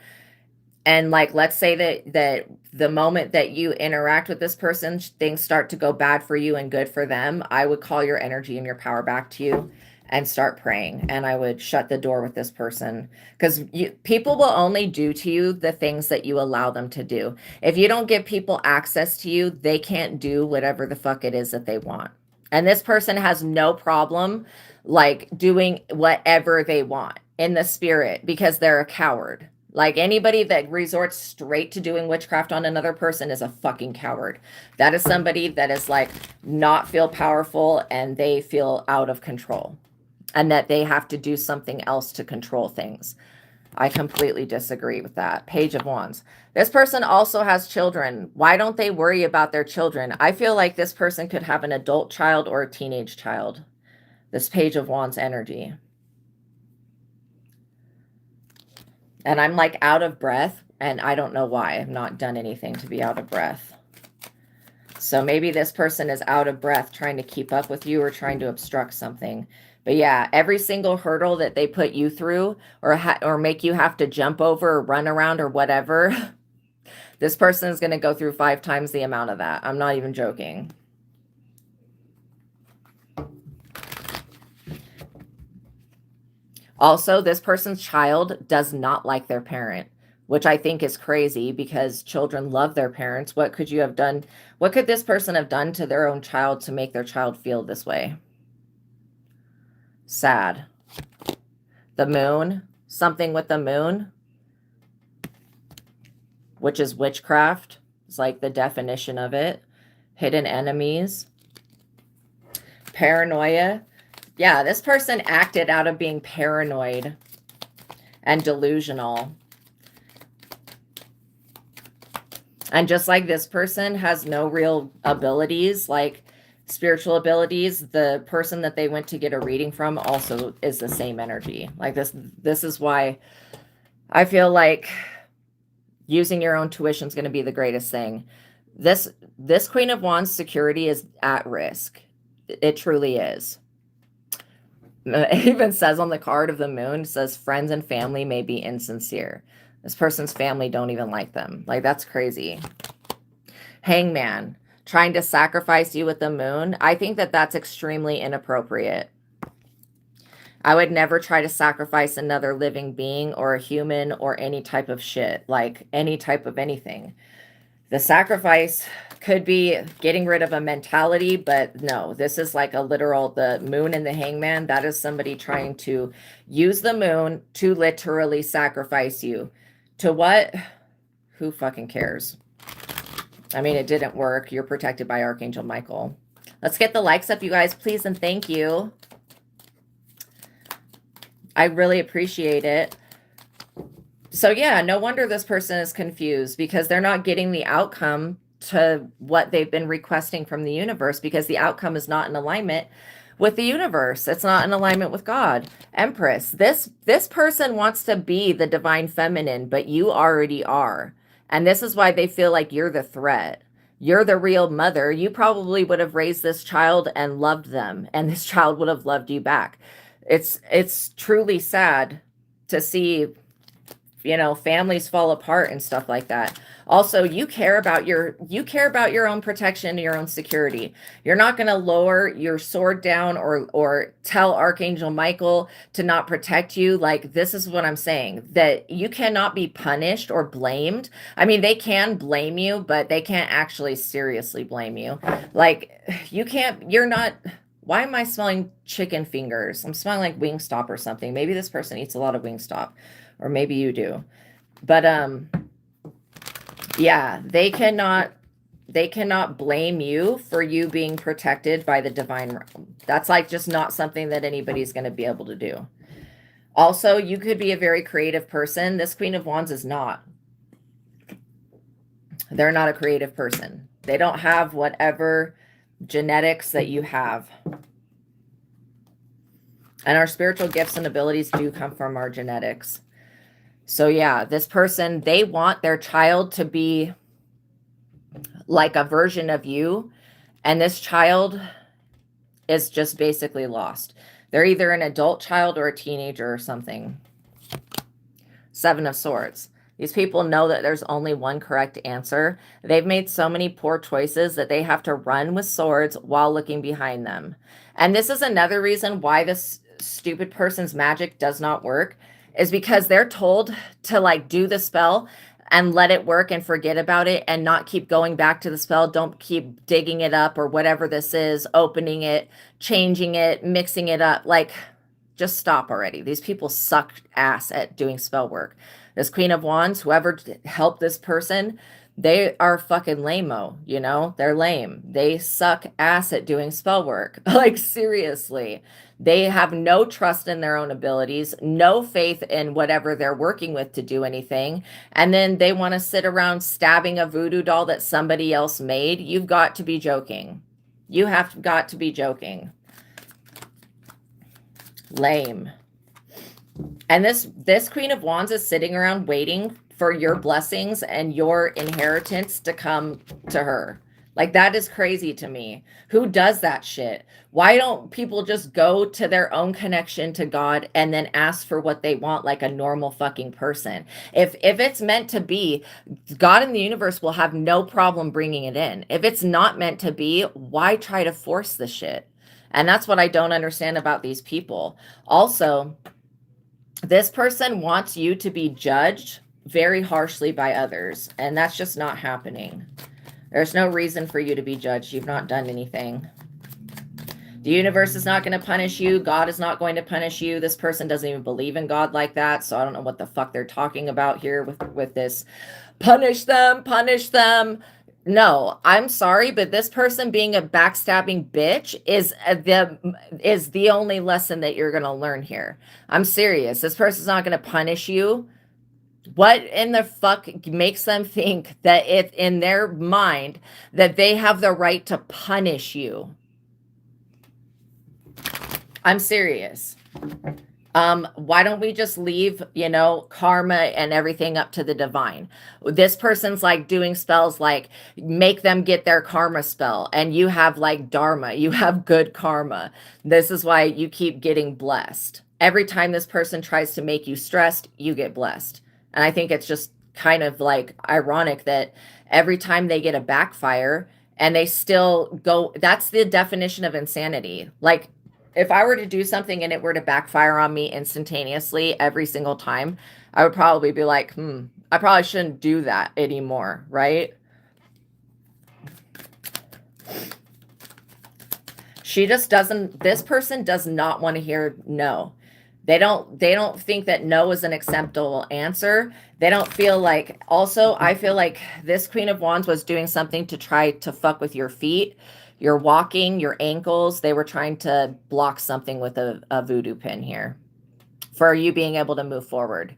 and like, let's say that the moment that you interact with this person, things start to go bad for you and good for them, I would call your energy and your power back to you and start praying. And I would shut the door with this person because people will only do to you the things that you allow them to do. If you don't give people access to you, they can't do whatever the fuck it is that they want. And this person has no problem like doing whatever they want in the spirit because they're a coward. Like anybody that resorts straight to doing witchcraft on another person is a fucking coward. That is somebody that is like not feel powerful and they feel out of control and that they have to do something else to control things. I completely disagree with that. Page of Wands. This person also has children. Why don't they worry about their children? I feel like this person could have an adult child or a teenage child. This Page of Wands energy. And I'm like out of breath, and I don't know why. I've not done anything to be out of breath. So maybe this person is out of breath trying to keep up with you or trying to obstruct something. But yeah, every single hurdle that they put you through or make you have to jump over or run around or whatever, this person is going to go through 5 times the amount of that. I'm not even joking. Also, this person's child does not like their parent, which I think is crazy because children love their parents. What could you have done? What could this person have done to their own child to make their child feel this way? Sad. The moon, something with the moon, which is witchcraft. It's like the definition of it. Hidden enemies. Paranoia. Yeah, this person acted out of being paranoid and delusional. And just like this person has no real abilities, like spiritual abilities, the person that they went to get a reading from also is the same energy. Like this is why I feel like using your own tuition is going to be the greatest thing. This Queen of Wands security is at risk. It truly is. It even says on the card of the moon, it says friends and family may be insincere. This person's family don't even like them. Like, that's crazy. Hangman, trying to sacrifice you with the moon. I think that that's extremely inappropriate. I would never try to sacrifice another living being or a human or any type of shit, like any type of anything. The sacrifice could be getting rid of a mentality, but no, this is like a literal, the moon and the hangman. That is somebody trying to use the moon to literally sacrifice you. To what? Who fucking cares? I mean, it didn't work. You're protected by Archangel Michael. Let's get the likes up, you guys, please, and thank you. I really appreciate it. So yeah, no wonder this person is confused because they're not getting the outcome to what they've been requesting from the universe, because the outcome is not in alignment with the universe. It's not in alignment with God. Empress, this person wants to be the divine feminine, but you already are. And this is why they feel like you're the threat. You're the real mother. You probably would have raised this child and loved them, and this child would have loved you back. It's truly sad to see, you know, families fall apart and stuff like that. Also, you care about your own protection and your own security. You're not going to lower your sword down or tell Archangel Michael to not protect you. Like, this is what I'm saying, that you cannot be punished or blamed. I mean, they can blame you, but they can't actually seriously blame you. Like, you're not. Why am I smelling chicken fingers? I'm smelling like Wingstop or something. Maybe this person eats a lot of Wingstop, or maybe you do. But yeah, they cannot blame you for you being protected by the divine realm. That's like just not something that anybody's going to be able to do. Also, you could be a very creative person. This Queen of Wands is not. They're not a creative person. They don't have whatever genetics that you have. And our spiritual gifts and abilities do come from our genetics. So yeah, this person, they want their child to be like a version of you. And this child is just basically lost. They're either an adult child or a teenager or something. 7 of Swords. These people know that there's only one correct answer. They've made so many poor choices that they have to run with swords while looking behind them. And this is another reason why this stupid person's magic does not work, is because they're told to like do the spell and let it work and forget about it and not keep going back to the spell. Don't keep digging it up or whatever this is, opening it, changing it, mixing it up. Like, just stop already. These people suck ass at doing spell work. This Queen of Wands, whoever helped this person, they are fucking lame-o, you know? They're lame. They suck ass at doing spell work. Like, seriously. They have no trust in their own abilities, no faith in whatever they're working with to do anything. And then they want to sit around stabbing a voodoo doll that somebody else made. You've got to be joking. You have got to be joking. Lame. And this Queen of Wands is sitting around waiting for your blessings and your inheritance to come to her. Like, that is crazy to me. Who does that shit? Why don't people just go to their own connection to God and then ask for what they want like a normal fucking person? If it's meant to be, God in the universe will have no problem bringing it in. If it's not meant to be, why try to force the shit? And that's what I don't understand about these people. Also, this person wants you to be judged very harshly by others, and that's just not happening. There's no reason for you to be judged. You've not done anything. The universe is not going to punish you. God is not going to punish you. This person doesn't even believe in God like that, so I don't know what the fuck they're talking about here with this. Punish them, punish them. No, I'm sorry, but this person being a backstabbing bitch is the only lesson that you're going to learn here. I'm serious. This person's not going to punish you. What in the fuck makes them think that it's in their mind that they have the right to punish you? I'm serious. Why don't we just leave, karma and everything up to the divine? This person's like doing spells like make them get their karma spell, and you have like dharma, you have good karma. This is why you keep getting blessed. Every time this person tries to make you stressed, you get blessed. And I think it's just kind of like ironic that every time they get a backfire and they still go, that's the definition of insanity. Like, if I were to do something and it were to backfire on me instantaneously every single time, I would probably be like, I probably shouldn't do that anymore, right? She just doesn't, this person does not want to hear no. They don't think that no is an acceptable answer. They don't feel like, also, I feel like this Queen of Wands was doing something to try to fuck with your feet, your walking, your ankles. They were trying to block something with a voodoo pin here for you being able to move forward.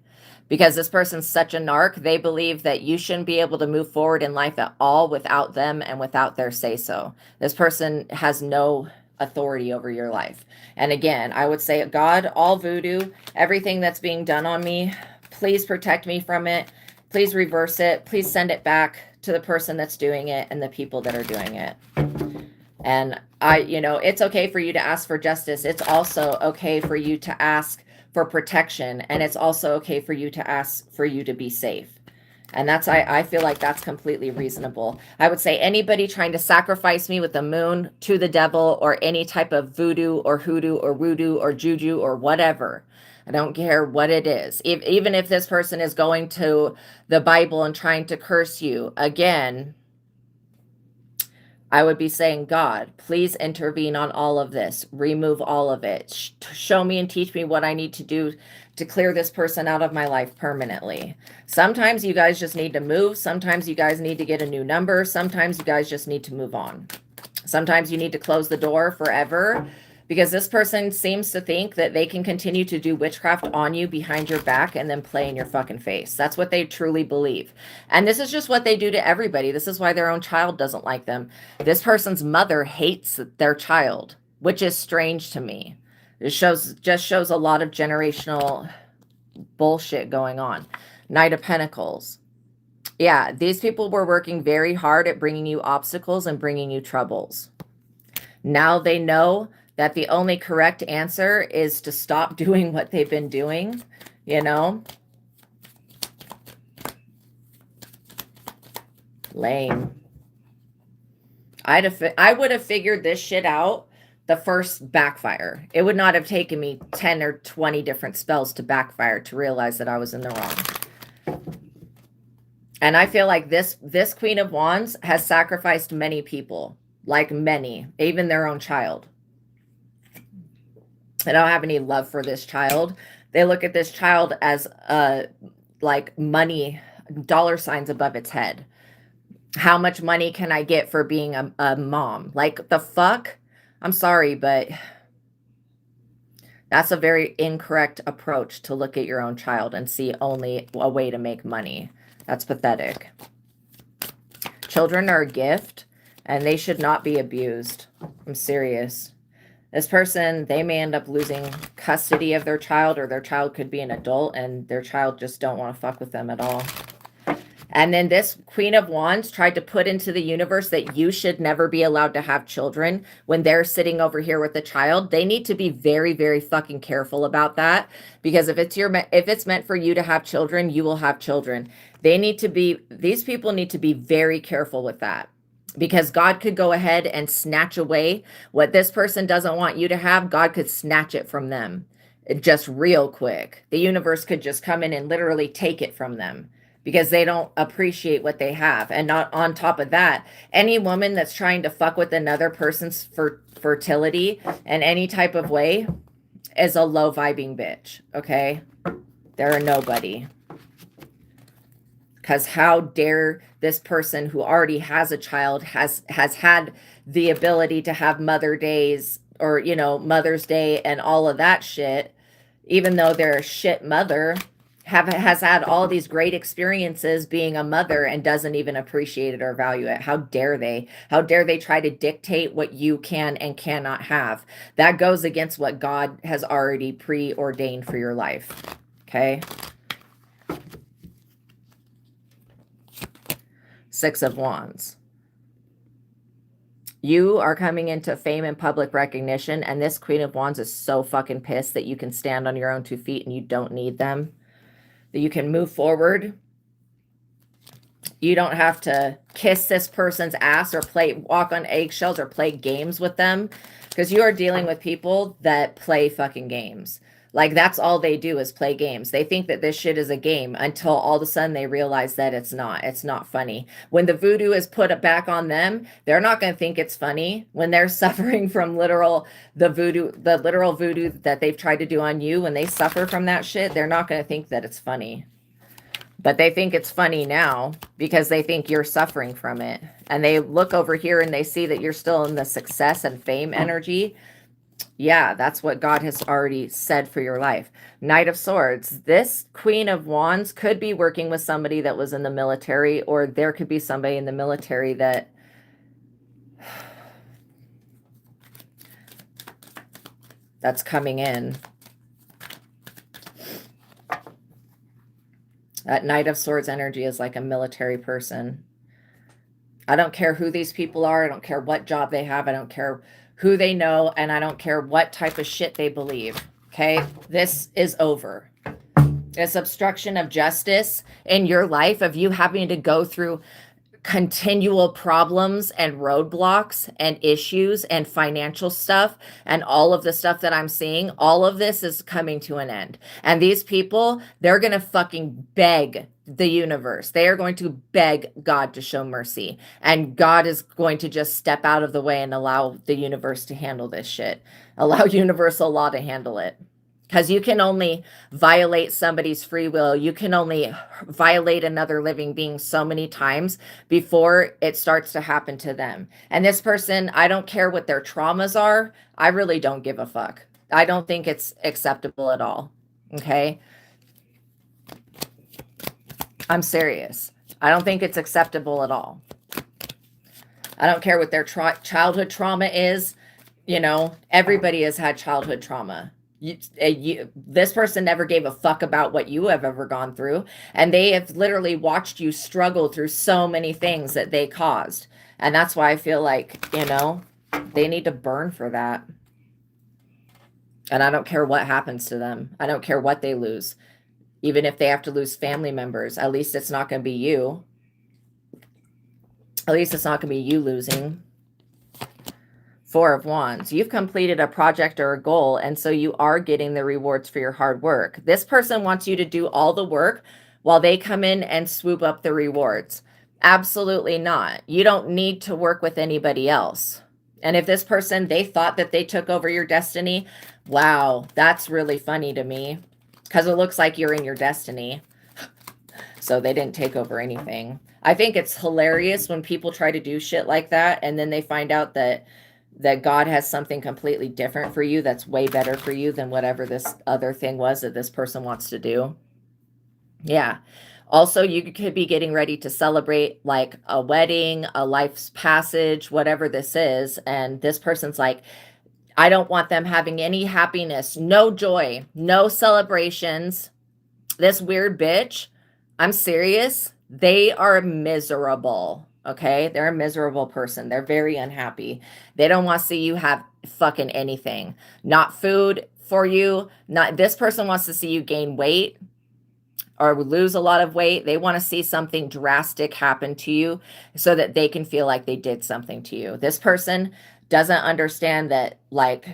Because this person's such a narc, they believe that you shouldn't be able to move forward in life at all without them and without their say-so. This person has no authority over your life. And again, I would say, God, all voodoo, everything that's being done on me, please protect me from it. Please reverse it. Please send it back to the person that's doing it and the people that are doing it. And it's okay for you to ask for justice. It's also okay for you to ask for protection. And it's also okay for you to ask for you to be safe. And that's, I feel like that's completely reasonable. I would say anybody trying to sacrifice me with the moon to the devil or any type of voodoo or hoodoo or voodoo or juju or whatever, I don't care what it is. Even if this person is going to the Bible and trying to curse you, again, I would be saying, God, please intervene on all of this. Remove all of it. Show me and teach me what I need to do to clear this person out of my life permanently. Sometimes you guys just need to move. Sometimes you guys need to get a new number. Sometimes you guys just need to move on. Sometimes you need to close the door forever, because this person seems to think that they can continue to do witchcraft on you behind your back and then play in your fucking face. That's what they truly believe. And this is just what they do to everybody. This is why their own child doesn't like them. This person's mother hates their child, which is strange to me. It just shows a lot of generational bullshit going on. Knight of Pentacles. Yeah, these people were working very hard at bringing you obstacles and bringing you troubles. Now they know that the only correct answer is to stop doing what they've been doing, Lame. I would have figured this shit out the first backfire. It would not have taken me 10 or 20 different spells to backfire to realize that I was in the wrong. And I feel like this Queen of Wands has sacrificed many people, like many, even their own child. They don't have any love for this child. They look at this child as like money, dollar signs above its head. How much money can I get for being a mom? Like, the fuck? I'm sorry, but that's a very incorrect approach to look at your own child and see only a way to make money. That's pathetic. Children are a gift, and they should not be abused. I'm serious. This person, they may end up losing custody of their child, or their child could be an adult and their child just don't want to fuck with them at all. And then this Queen of Wands tried to put into the universe that you should never be allowed to have children when they're sitting over here with a child. They need to be very, very fucking careful about that, because if it's meant for you to have children, you will have children. These people need to be very careful with that, because God could go ahead and snatch away what this person doesn't want you to have. God could snatch it from them just real quick. The universe could just come in and literally take it from them, because they don't appreciate what they have. And not on top of that, any woman that's trying to fuck with another person's fertility in any type of way is a low vibing bitch. Okay. They're a nobody. Because how dare this person who already has a child, has had the ability to have Mother Days, or, you know, Mother's Day and all of that shit, even though they're a shit mother, has had all these great experiences being a mother and doesn't even appreciate it or value it. How dare they? How dare they try to dictate what you can and cannot have? That goes against what God has already preordained for your life. Okay. Six of Wands. You are coming into fame and public recognition, and this Queen of Wands is so fucking pissed that you can stand on your own 2 feet and you don't need them. That you can move forward. You don't have to kiss this person's ass or walk on eggshells or play games with them, because you are dealing with people that play fucking games. Like, that's all they do is play games. They think that this shit is a game until all of a sudden they realize that it's not. It's not funny. When the voodoo is put back on them, they're not going to think it's funny. When they're suffering from the literal voodoo that they've tried to do on you, when they suffer from that shit, they're not going to think that it's funny. But they think it's funny now because they think you're suffering from it. And they look over here and they see that you're still in the success and fame energy. Yeah, that's what God has already said for your life. Knight of Swords. This Queen of Wands could be working with somebody that was in the military, or there could be somebody in the military that's coming in. That Knight of Swords energy is like a military person. I don't care who these people are. I don't care what job they have. I don't care who they know, and I don't care what type of shit they believe. Okay, this is over. This obstruction of justice in your life, of you having to go through continual problems and roadblocks and issues and financial stuff and all of the stuff that I'm seeing, all of this is coming to an end. And these people, they're going to fucking beg the universe. They are going to beg God to show mercy. And God is going to just step out of the way and allow the universe to handle this shit. Allow universal law to handle it. Because you can only violate somebody's free will. You can only violate another living being so many times before it starts to happen to them. And this person, I don't care what their traumas are. I really don't give a fuck. I don't think it's acceptable at all. Okay? I'm serious. I don't think it's acceptable at all. I don't care what their childhood trauma is. You know, everybody has had childhood trauma. This person never gave a fuck about what you have ever gone through. And they have literally watched you struggle through so many things that they caused. And that's why I feel like, you know, they need to burn for that. And I don't care what happens to them. I don't care what they lose. Even if they have to lose family members, at least it's not going to be you. At least it's not going to be you losing. Four of Wands. You've completed a project or a goal, and so you are getting the rewards for your hard work. This person wants you to do all the work while they come in and swoop up the rewards. Absolutely not. You don't need to work with anybody else. And if this person, they thought that they took over your destiny, wow, that's really funny to me, because it looks like you're in your destiny. So they didn't take over anything. I think it's hilarious when people try to do shit like that, and then they find out that God has something completely different for you that's way better for you than whatever this other thing was that this person wants to do. Yeah. Also, you could be getting ready to celebrate like a wedding, a life's passage, whatever this is. And this person's like, I don't want them having any happiness, no joy, no celebrations. This weird bitch, I'm serious, they are miserable, okay? They're a miserable person. They're very unhappy. They don't want to see you have fucking anything. Not food for you. Not this person wants to see you gain weight or lose a lot of weight. They want to see something drastic happen to you so that they can feel like they did something to you. This person doesn't understand that, like,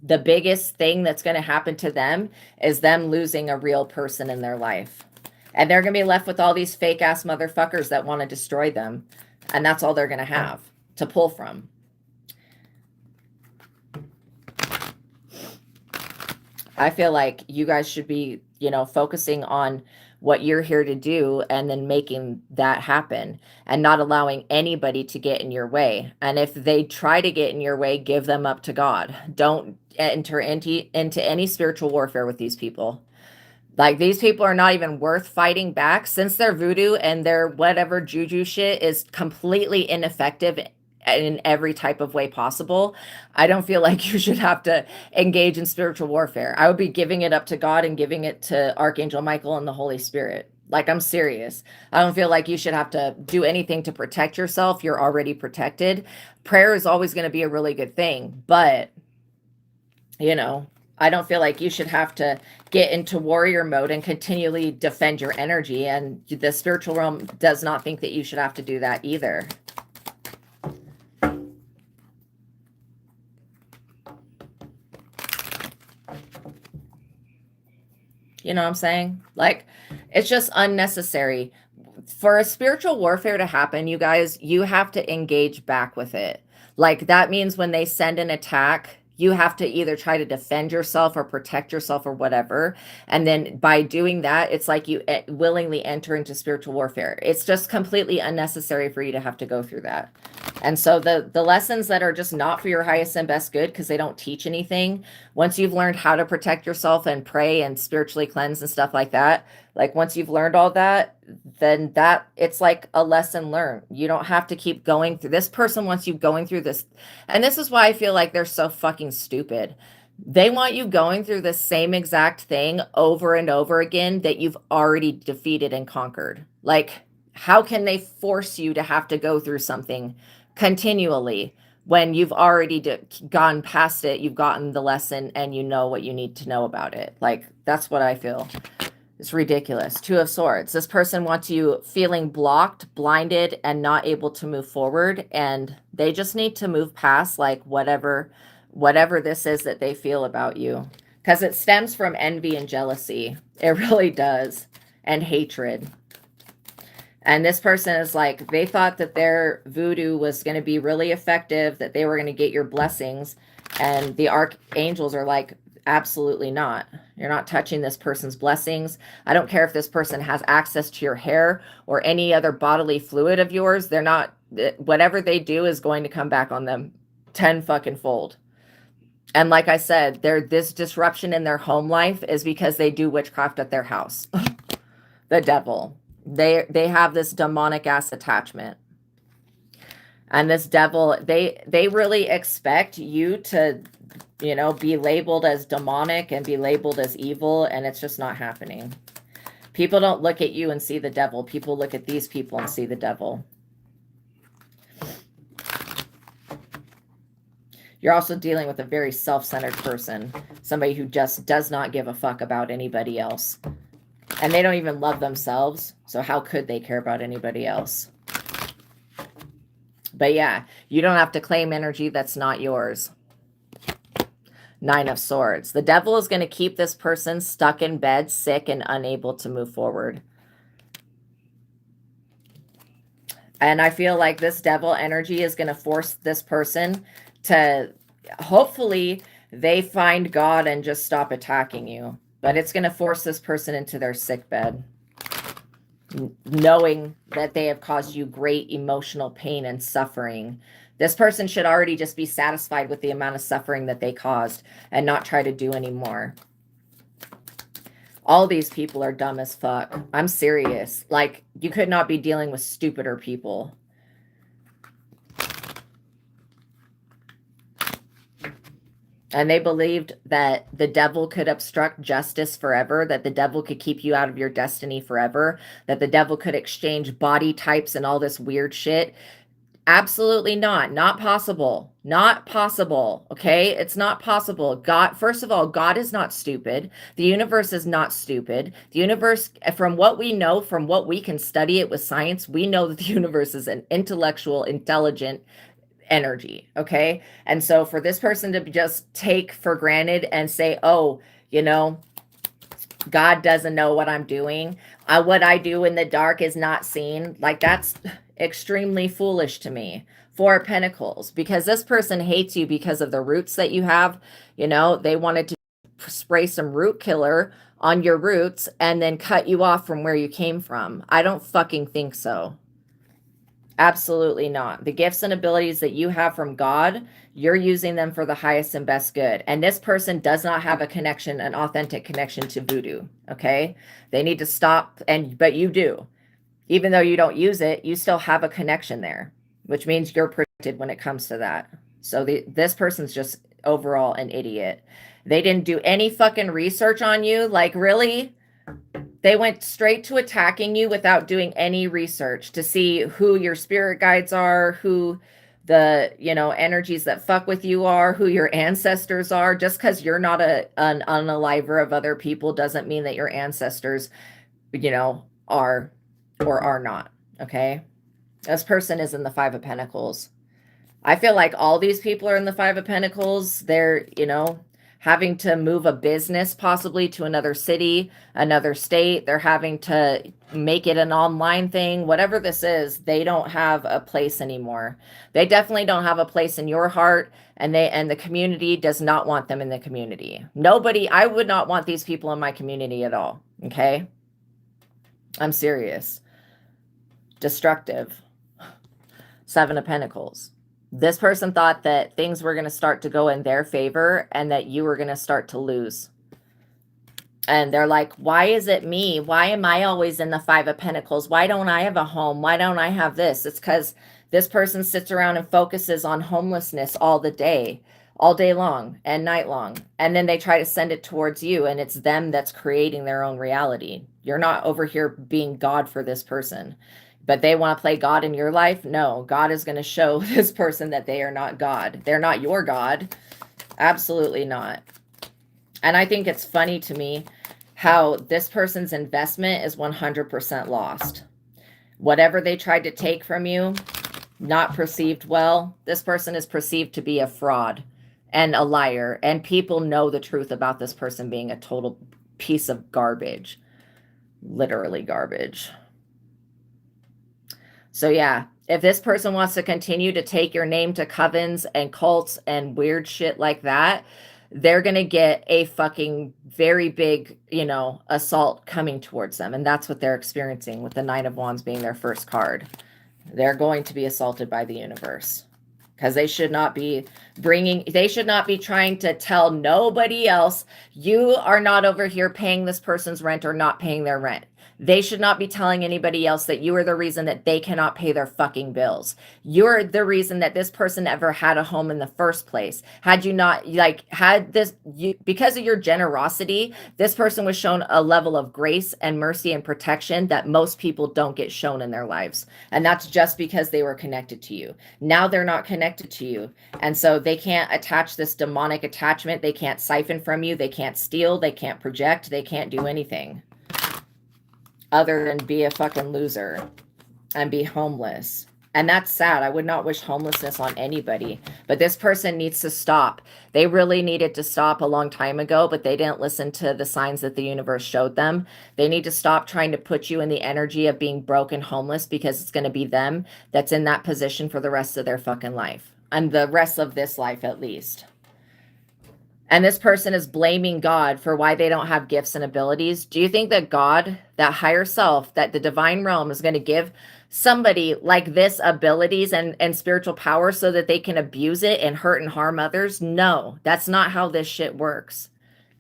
the biggest thing that's going to happen to them is them losing a real person in their life. And they're going to be left with all these fake ass motherfuckers that want to destroy them. And that's all they're going to have to pull from. I feel like you guys should be, you know, focusing on what you're here to do and then making that happen and not allowing anybody to get in your way. And if they try to get in your way, give them up to God. Don't enter into any spiritual warfare with these people. Like, these people are not even worth fighting back, since their voodoo and their whatever juju shit is completely ineffective in every type of way possible. I don't feel like you should have to engage in spiritual warfare. I would be giving it up to God and giving it to Archangel Michael and the Holy Spirit. Like, I'm serious. I don't feel like you should have to do anything to protect yourself. You're already protected. Prayer is always going to be a really good thing, but, you know, I don't feel like you should have to get into warrior mode and continually defend your energy. And the spiritual realm does not think that you should have to do that either. You know what I'm saying? Like, it's just unnecessary. For a spiritual warfare to happen, you guys, you have to engage back with it. Like, that means when they send an attack, you have to either try to defend yourself or protect yourself or whatever. And then by doing that, it's like you willingly enter into spiritual warfare. It's just completely unnecessary for you to have to go through that. And so the lessons that are just not for your highest and best good, because they don't teach anything, once you've learned how to protect yourself and pray and spiritually cleanse and stuff like that, like, once you've learned all that, then that it's like a lesson learned. You don't have to keep going through. This person wants you going through this. And this is why I feel like they're so fucking stupid. They want you going through the same exact thing over and over again that you've already defeated and conquered. Like, how can they force you to have to go through something continually when you've already gone past it? You've gotten the lesson and you know what you need to know about it. Like, that's what I feel. It's ridiculous. Two of Swords. This person wants you feeling blocked, blinded, and not able to move forward. And they just need to move past, like, whatever this is that they feel about you. Because it stems from envy and jealousy. It really does. And hatred. And this person is like, they thought that their voodoo was going to be really effective, that they were going to get your blessings. And the archangels are like, absolutely not. You're not touching this person's blessings. I don't care if this person has access to your hair or any other bodily fluid of yours. They're not, whatever they do is going to come back on them 10 fucking fold. And like I said, this disruption in their home life is because they do witchcraft at their house. The devil. They have this demonic ass attachment. And this devil, they really expect you to, you know, be labeled as demonic and be labeled as evil, and it's just not happening. People don't look at you and see the devil. People look at these people and see the devil. You're also dealing with a very self-centered person, somebody who just does not give a fuck about anybody else. And they don't even love themselves, so how could they care about anybody else? But yeah, you don't have to claim energy that's not yours. 9 of Swords. The devil is going to keep this person stuck in bed, sick, and unable to move forward. And I feel like this devil energy is going to force this person to, hopefully, they find God and just stop attacking you. But it's going to force this person into their sick bed, knowing that they have caused you great emotional pain and suffering. This person should already just be satisfied with the amount of suffering that they caused and not try to do any more. All these people are dumb as fuck. I'm serious. Like, you could not be dealing with stupider people. And they believed that the devil could obstruct justice forever, that the devil could keep you out of your destiny forever, that the devil could exchange body types and all this weird shit. Absolutely not. Not possible. Not possible. Okay? It's not possible. God, first of all, God is not stupid. The universe is not stupid. The universe, from what we know, from what we can study it with science, we know that the universe is an intellectual, intelligent energy. Okay? And so for this person to just take for granted and say, oh, you know, God doesn't know what I'm doing. What I do in the dark is not seen. Like, that's extremely foolish to me. Four of Pentacles, because this person hates you because of the roots that you have. You know, they wanted to spray some root killer on your roots and then cut you off from where you came from. I don't fucking think so. Absolutely not. The gifts and abilities that you have from God, you're using them for the highest and best good. And this person does not have a connection, an authentic connection to voodoo. Okay. They need to stop. But you do. Even though you don't use it, you still have a connection there, which means you're protected when it comes to that. So this person's just overall an idiot. They didn't do any fucking research on you. Like, really? They went straight to attacking you without doing any research to see who your spirit guides are, who the, you know, energies that fuck with you are, who your ancestors are. Just because you're not an unaliver of other people doesn't mean that your ancestors, you know, are or are not. Okay. This person is in the Five of Pentacles. I feel like all these people are in the Five of Pentacles. They're, you know, having to move a business possibly to another city, another state. They're having to make it an online thing. Whatever this is, they don't have a place anymore. They definitely don't have a place in your heart, and the community does not want them in the community. Nobody, I would not want these people in my community at all. Okay? I'm serious. Destructive. Seven of Pentacles. This person thought that things were going to start to go in their favor and that you were going to start to lose. And they're like, why is it me? Why am I always in the Five of Pentacles? Why don't I have a home? Why don't I have this? It's because this person sits around and focuses on homelessness all day long and night long. And then they try to send it towards you, and it's them that's creating their own reality. You're not over here being God for this person. But they want to play God in your life? No, God is going to show this person that they are not God. They're not your God. Absolutely not. And I think it's funny to me how this person's investment is 100% lost. Whatever they tried to take from you, not perceived well. This person is perceived to be a fraud and a liar. And people know the truth about this person being a total piece of garbage. Literally garbage. So yeah, if this person wants to continue to take your name to covens and cults and weird shit like that, they're going to get a fucking very big, you know, assault coming towards them. And that's what they're experiencing with the Nine of Wands being their first card. They're going to be assaulted by the universe because they should not be trying to tell nobody else, you are not over here paying this person's rent or not paying their rent. They should not be telling anybody else that you are the reason that they cannot pay their fucking bills. You're the reason that this person ever had a home in the first place. Had you not, like, had this, because of your generosity, this person was shown a level of grace and mercy and protection that most people don't get shown in their lives. And that's just because they were connected to you. Now they're not connected to you. And so they can't attach this demonic attachment. They can't siphon from you. They can't steal. They can't project. They can't do anything other than be a fucking loser and be homeless. And that's sad. I would not wish homelessness on anybody, but this person needs to stop. They really needed to stop a long time ago, but they didn't listen to the signs that the universe showed them. They need to stop trying to put you in the energy of being broke and homeless, because it's going to be them that's in that position for the rest of their fucking life, and the rest of this life at least. And this person is blaming God for why they don't have gifts and abilities. Do you think that God, that higher self, that the divine realm is going to give somebody like this abilities and spiritual power so that they can abuse it and hurt and harm others? No, that's not how this shit works.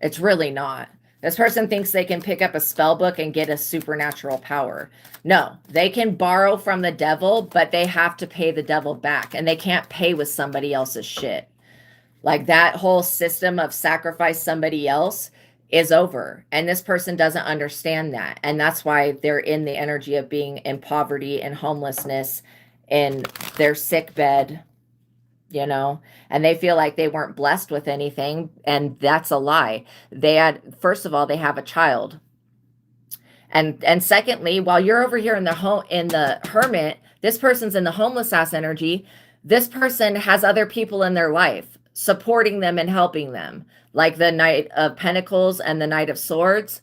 It's really not. This person thinks they can pick up a spell book and get a supernatural power. No, they can borrow from the devil, but they have to pay the devil back, and they can't pay with somebody else's shit. Like that whole system of sacrifice somebody else is over. And this person doesn't understand that. And that's why they're in the energy of being in poverty and homelessness in their sick bed, you know, and they feel like they weren't blessed with anything. And that's a lie. They had, first of all, they have a child. And secondly, while you're over here in the hermit, this person's in the homeless ass energy. This person has other people in their life supporting them and helping them, like the Knight of Pentacles and the Knight of Swords.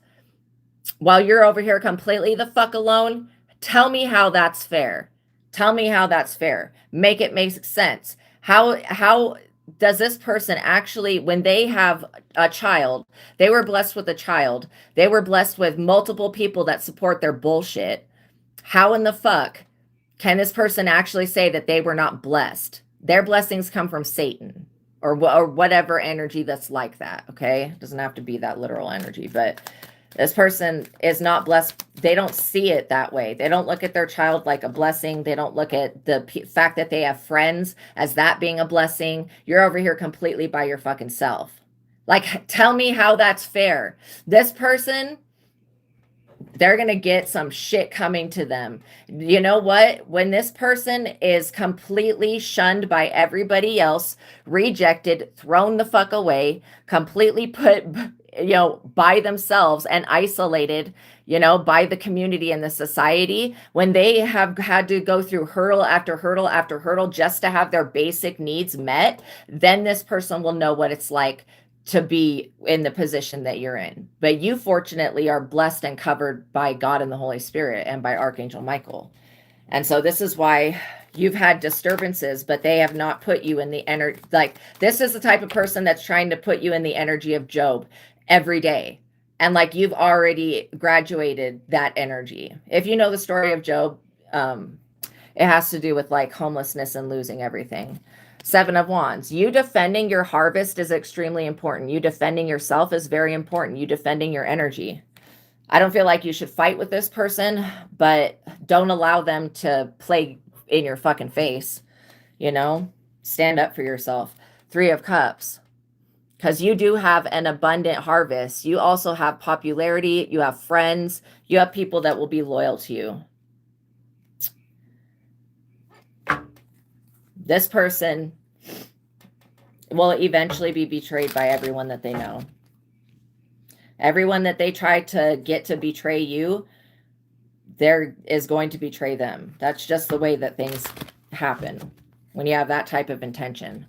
While you're over here completely the fuck alone, tell me how that's fair. Tell me how that's fair. Make it make sense. How does this person actually, when they have a child, they were blessed with a child, they were blessed with multiple people that support their bullshit. How in the fuck can this person actually say that they were not blessed? Their blessings come from Satan or whatever energy that's like that, okay? It doesn't have to be that literal energy, but this person is not blessed. They don't see it that way. They don't look at their child like a blessing. They don't look at the fact that they have friends as that being a blessing. You're over here completely by your fucking self. Like, tell me how that's fair. This person, they're going to get some shit coming to them. You know what? When this person is completely shunned by everybody else, rejected, thrown the fuck away, completely put, you know, by themselves and isolated, you know, by the community and the society, when they have had to go through hurdle after hurdle after hurdle just to have their basic needs met, then this person will know what it's like to be in the position that you're in. But you fortunately are blessed and covered by God and the Holy Spirit and by Archangel Michael. And so this is why you've had disturbances, but they have not put you in the energy. Like, this is the type of person that's trying to put you in the energy of Job every day. And like, you've already graduated that energy. If you know the story of Job, it has to do with like homelessness and losing everything. 7 of Wands. You defending your harvest is extremely important. You defending yourself is very important. You defending your energy. I don't feel like you should fight with this person, but don't allow them to play in your fucking face. You know, stand up for yourself. 3 of Cups. Because you do have an abundant harvest. You also have popularity. You have friends. You have people that will be loyal to you. This person will eventually be betrayed by everyone that they know. Everyone that they try to get to betray you, there is going to betray them. That's just the way that things happen when you have that type of intention.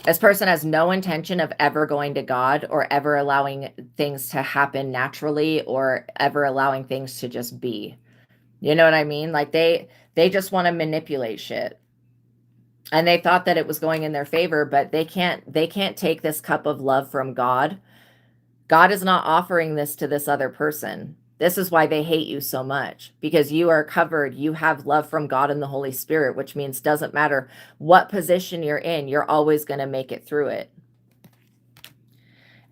This person has no intention of ever going to God or ever allowing things to happen naturally or ever allowing things to just be. You know what I mean? Like they just want to manipulate shit. And they thought that it was going in their favor, but they can't take this cup of love from God. God is not offering this to this other person. This is why they hate you so much, because you are covered. You have love from God and the Holy Spirit, which means doesn't matter what position you're in, you're always going to make it through it.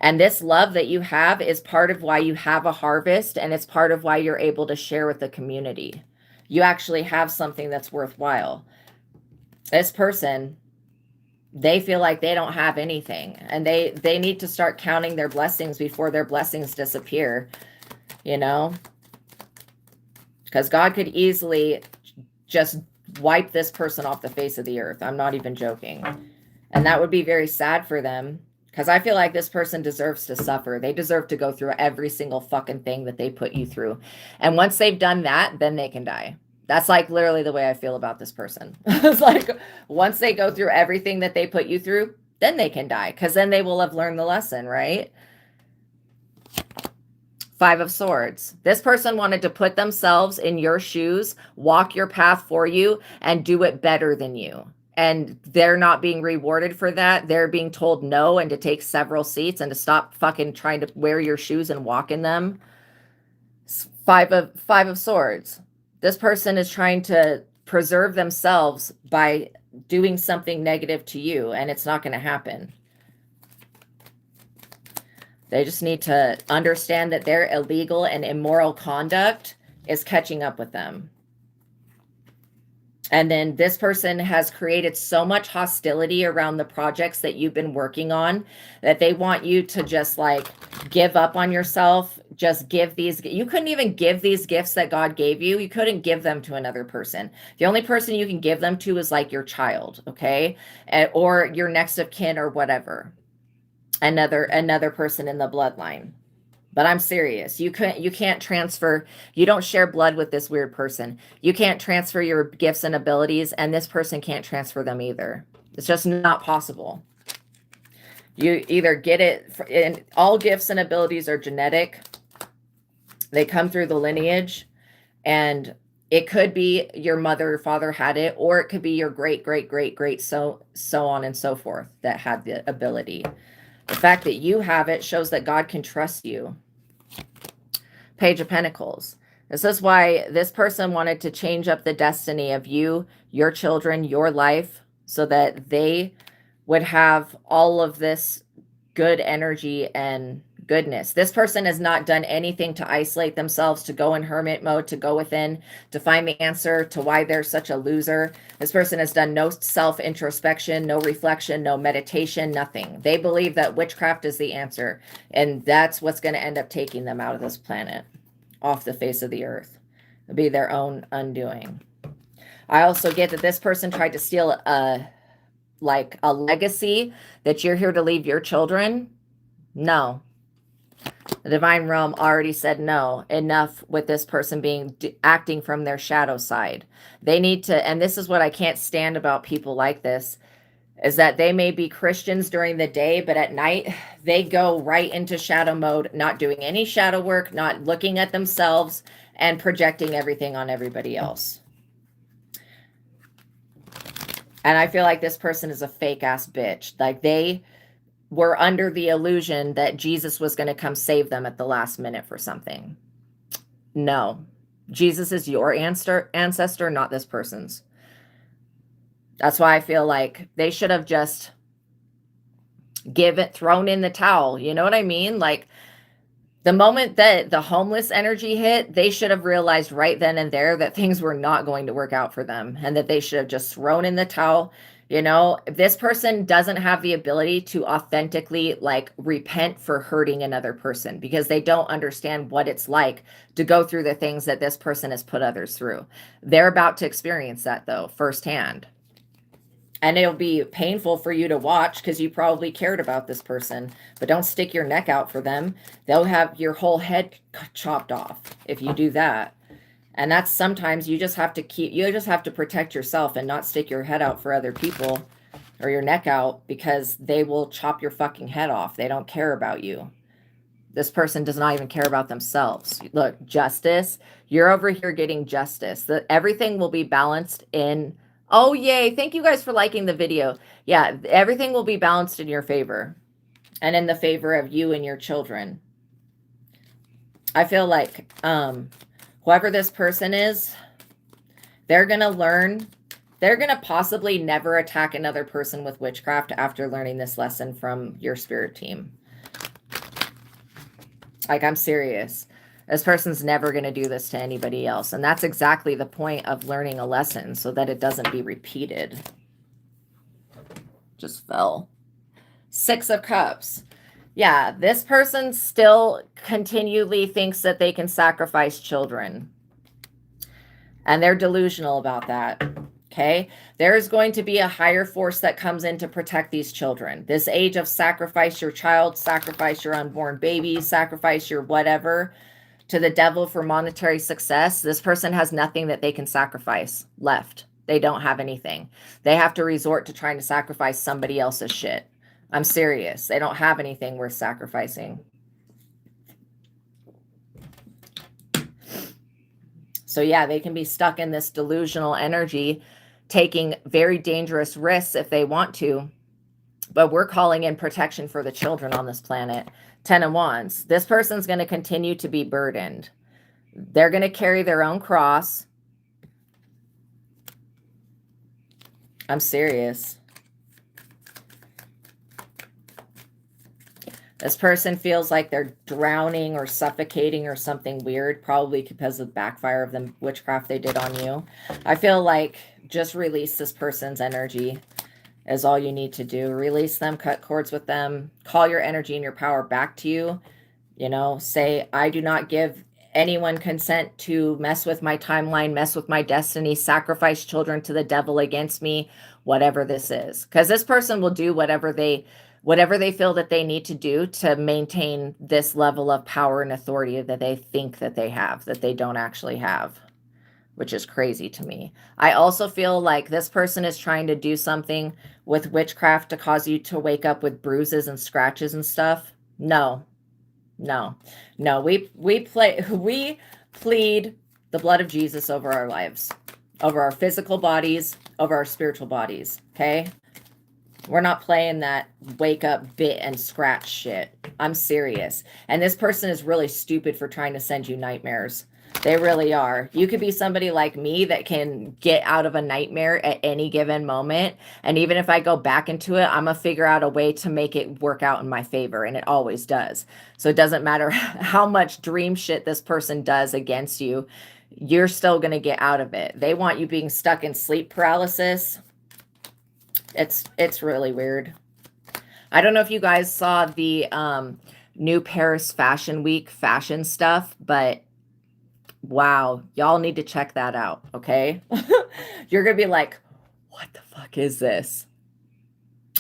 And this love that you have is part of why you have a harvest, and it's part of why you're able to share with the community. You actually have something that's worthwhile. This person, they feel like they don't have anything, and they need to start counting their blessings before their blessings disappear, you know, because God could easily just wipe this person off the face of the earth. I'm not even joking. And that would be very sad for them, because I feel like this person deserves to suffer. They deserve to go through every single fucking thing that they put you through. And once they've done that, then they can die. That's like literally the way I feel about this person. It's like once they go through everything that they put you through, then they can die, because then they will have learned the lesson, right? 5 of Swords. This person wanted to put themselves in your shoes, walk your path for you, and do it better than you. And they're not being rewarded for that. They're being told no and to take several seats and to stop fucking trying to wear your shoes and walk in them. 5 of Swords. This person is trying to preserve themselves by doing something negative to you, and it's not going to happen. They just need to understand that their illegal and immoral conduct is catching up with them. And then this person has created so much hostility around the projects that you've been working on that they want you to just like give up on yourself. Just give these. You couldn't even give these gifts that God gave you. You couldn't give them to another person. The only person you can give them to is like your child, okay? Or your next of kin or whatever. Another person in the bloodline. But I'm serious. You can't transfer, you don't share blood with this weird person. You can't transfer your gifts and abilities, and this person can't transfer them either. It's just not possible. You either get it, and all gifts and abilities are genetic. They come through the lineage, and it could be your mother or father had it, or it could be your great, great, great, great, so on and so forth that had the ability. The fact that you have it shows that God can trust you. Page of Pentacles. This is why this person wanted to change up the destiny of you, your children, your life, so that they would have all of this good energy and goodness. This person has not done anything to isolate themselves, to go in hermit mode, to go within, to find the answer to why they're such a loser. This person has done no self-introspection, no reflection, no meditation, nothing. They believe that witchcraft is the answer, and that's what's going to end up taking them out of this planet, off the face of the earth. It'll be their own undoing. I also get that this person tried to steal a legacy that you're here to leave your children. No. The divine realm already said no. Enough with this person being acting from their shadow side. They need to, and this is what I can't stand about people like this, is that they may be Christians during the day, but at night they go right into shadow mode, not doing any shadow work, not looking at themselves, and projecting everything on everybody else. And I feel like this person is a fake ass bitch. Like they were under the illusion that Jesus was going to come save them at the last minute for something. No, Jesus is your ancestor, not this person's. That's why I feel like they should have just thrown in the towel. You know what I mean? Like the moment that the homeless energy hit, they should have realized right then and there that things were not going to work out for them, and that they should have just thrown in the towel. You know, if this person doesn't have the ability to authentically like repent for hurting another person, because they don't understand what it's like to go through the things that this person has put others through. They're about to experience that though, firsthand. And it'll be painful for you to watch because you probably cared about this person, but don't stick your neck out for them. They'll have your whole head chopped off if you do that. And that's sometimes you just have to protect yourself and not stick your head out for other people or your neck out, because they will chop your fucking head off. They don't care about you. This person does not even care about themselves. Look, justice, you're over here getting justice. Everything will be balanced in, oh, yay. Thank you guys for liking the video. Yeah, everything will be balanced in your favor and in the favor of you and your children. I feel like, whoever this person is, they're going to learn. They're going to possibly never attack another person with witchcraft after learning this lesson from your spirit team. Like, I'm serious. This person's never going to do this to anybody else. And that's exactly the point of learning a lesson, so that it doesn't be repeated. Just fell. 6 of Cups. Yeah, this person still continually thinks that they can sacrifice children. And they're delusional about that. Okay? There's going to be a higher force that comes in to protect these children. This age of sacrifice your child, sacrifice your unborn baby, sacrifice your whatever to the devil for monetary success. This person has nothing that they can sacrifice left. They don't have anything. They have to resort to trying to sacrifice somebody else's shit. I'm serious. They don't have anything worth sacrificing. So yeah, they can be stuck in this delusional energy, taking very dangerous risks if they want to. But we're calling in protection for the children on this planet. 10 of Wands. This person's going to continue to be burdened. They're going to carry their own cross. I'm serious. This person feels like they're drowning or suffocating or something weird, probably because of the backfire of the witchcraft they did on you. I feel like just release this person's energy is all you need to do. Release them, cut cords with them, call your energy and your power back to you. You know, say, I do not give anyone consent to mess with my timeline, mess with my destiny, sacrifice children to the devil against me, whatever this is. Because this person will do whatever they feel that they need to do to maintain this level of power and authority that they think that they have, that they don't actually have, which is crazy to me. I also feel like this person is trying to do something with witchcraft to cause you to wake up with bruises and scratches and stuff. No. We plead the blood of Jesus over our lives, over our physical bodies, over our spiritual bodies. Okay. We're not playing that wake up bit and scratch shit. I'm serious. And this person is really stupid for trying to send you nightmares. They really are. You could be somebody like me that can get out of a nightmare at any given moment. And even if I go back into it, I'm going to figure out a way to make it work out in my favor. And it always does. So it doesn't matter how much dream shit this person does against you. You're still going to get out of it. They want you being stuck in sleep paralysis. It's really weird. I don't know if you guys saw the new Paris Fashion Week fashion stuff, but wow, y'all need to check that out, okay? You're going to be like, what the fuck is this?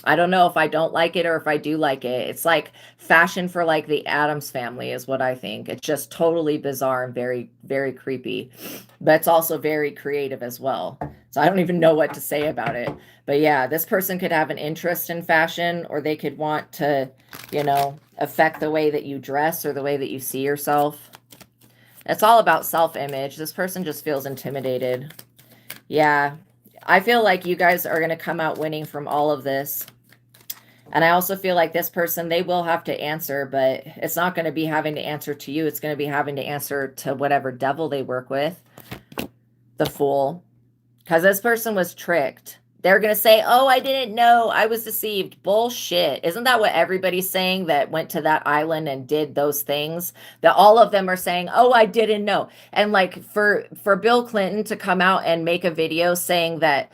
I don't know if I don't like it or if I do like it. It's like fashion for like the Addams Family is what I think. It's just totally bizarre and very, very creepy. But it's also very creative as well. So I don't even know what to say about it. But yeah, this person could have an interest in fashion, or they could want to, you know, affect the way that you dress or the way that you see yourself. It's all about self-image. This person just feels intimidated. Yeah, I feel like you guys are going to come out winning from all of this. And I also feel like this person, they will have to answer, but it's not going to be having to answer to you. It's going to be having to answer to whatever devil they work with. The Fool. Because this person was tricked. They're going to say, oh, I didn't know. I was deceived. Bullshit. Isn't that what everybody's saying that went to that island and did those things? That all of them are saying, oh, I didn't know. And like for Bill Clinton to come out and make a video saying that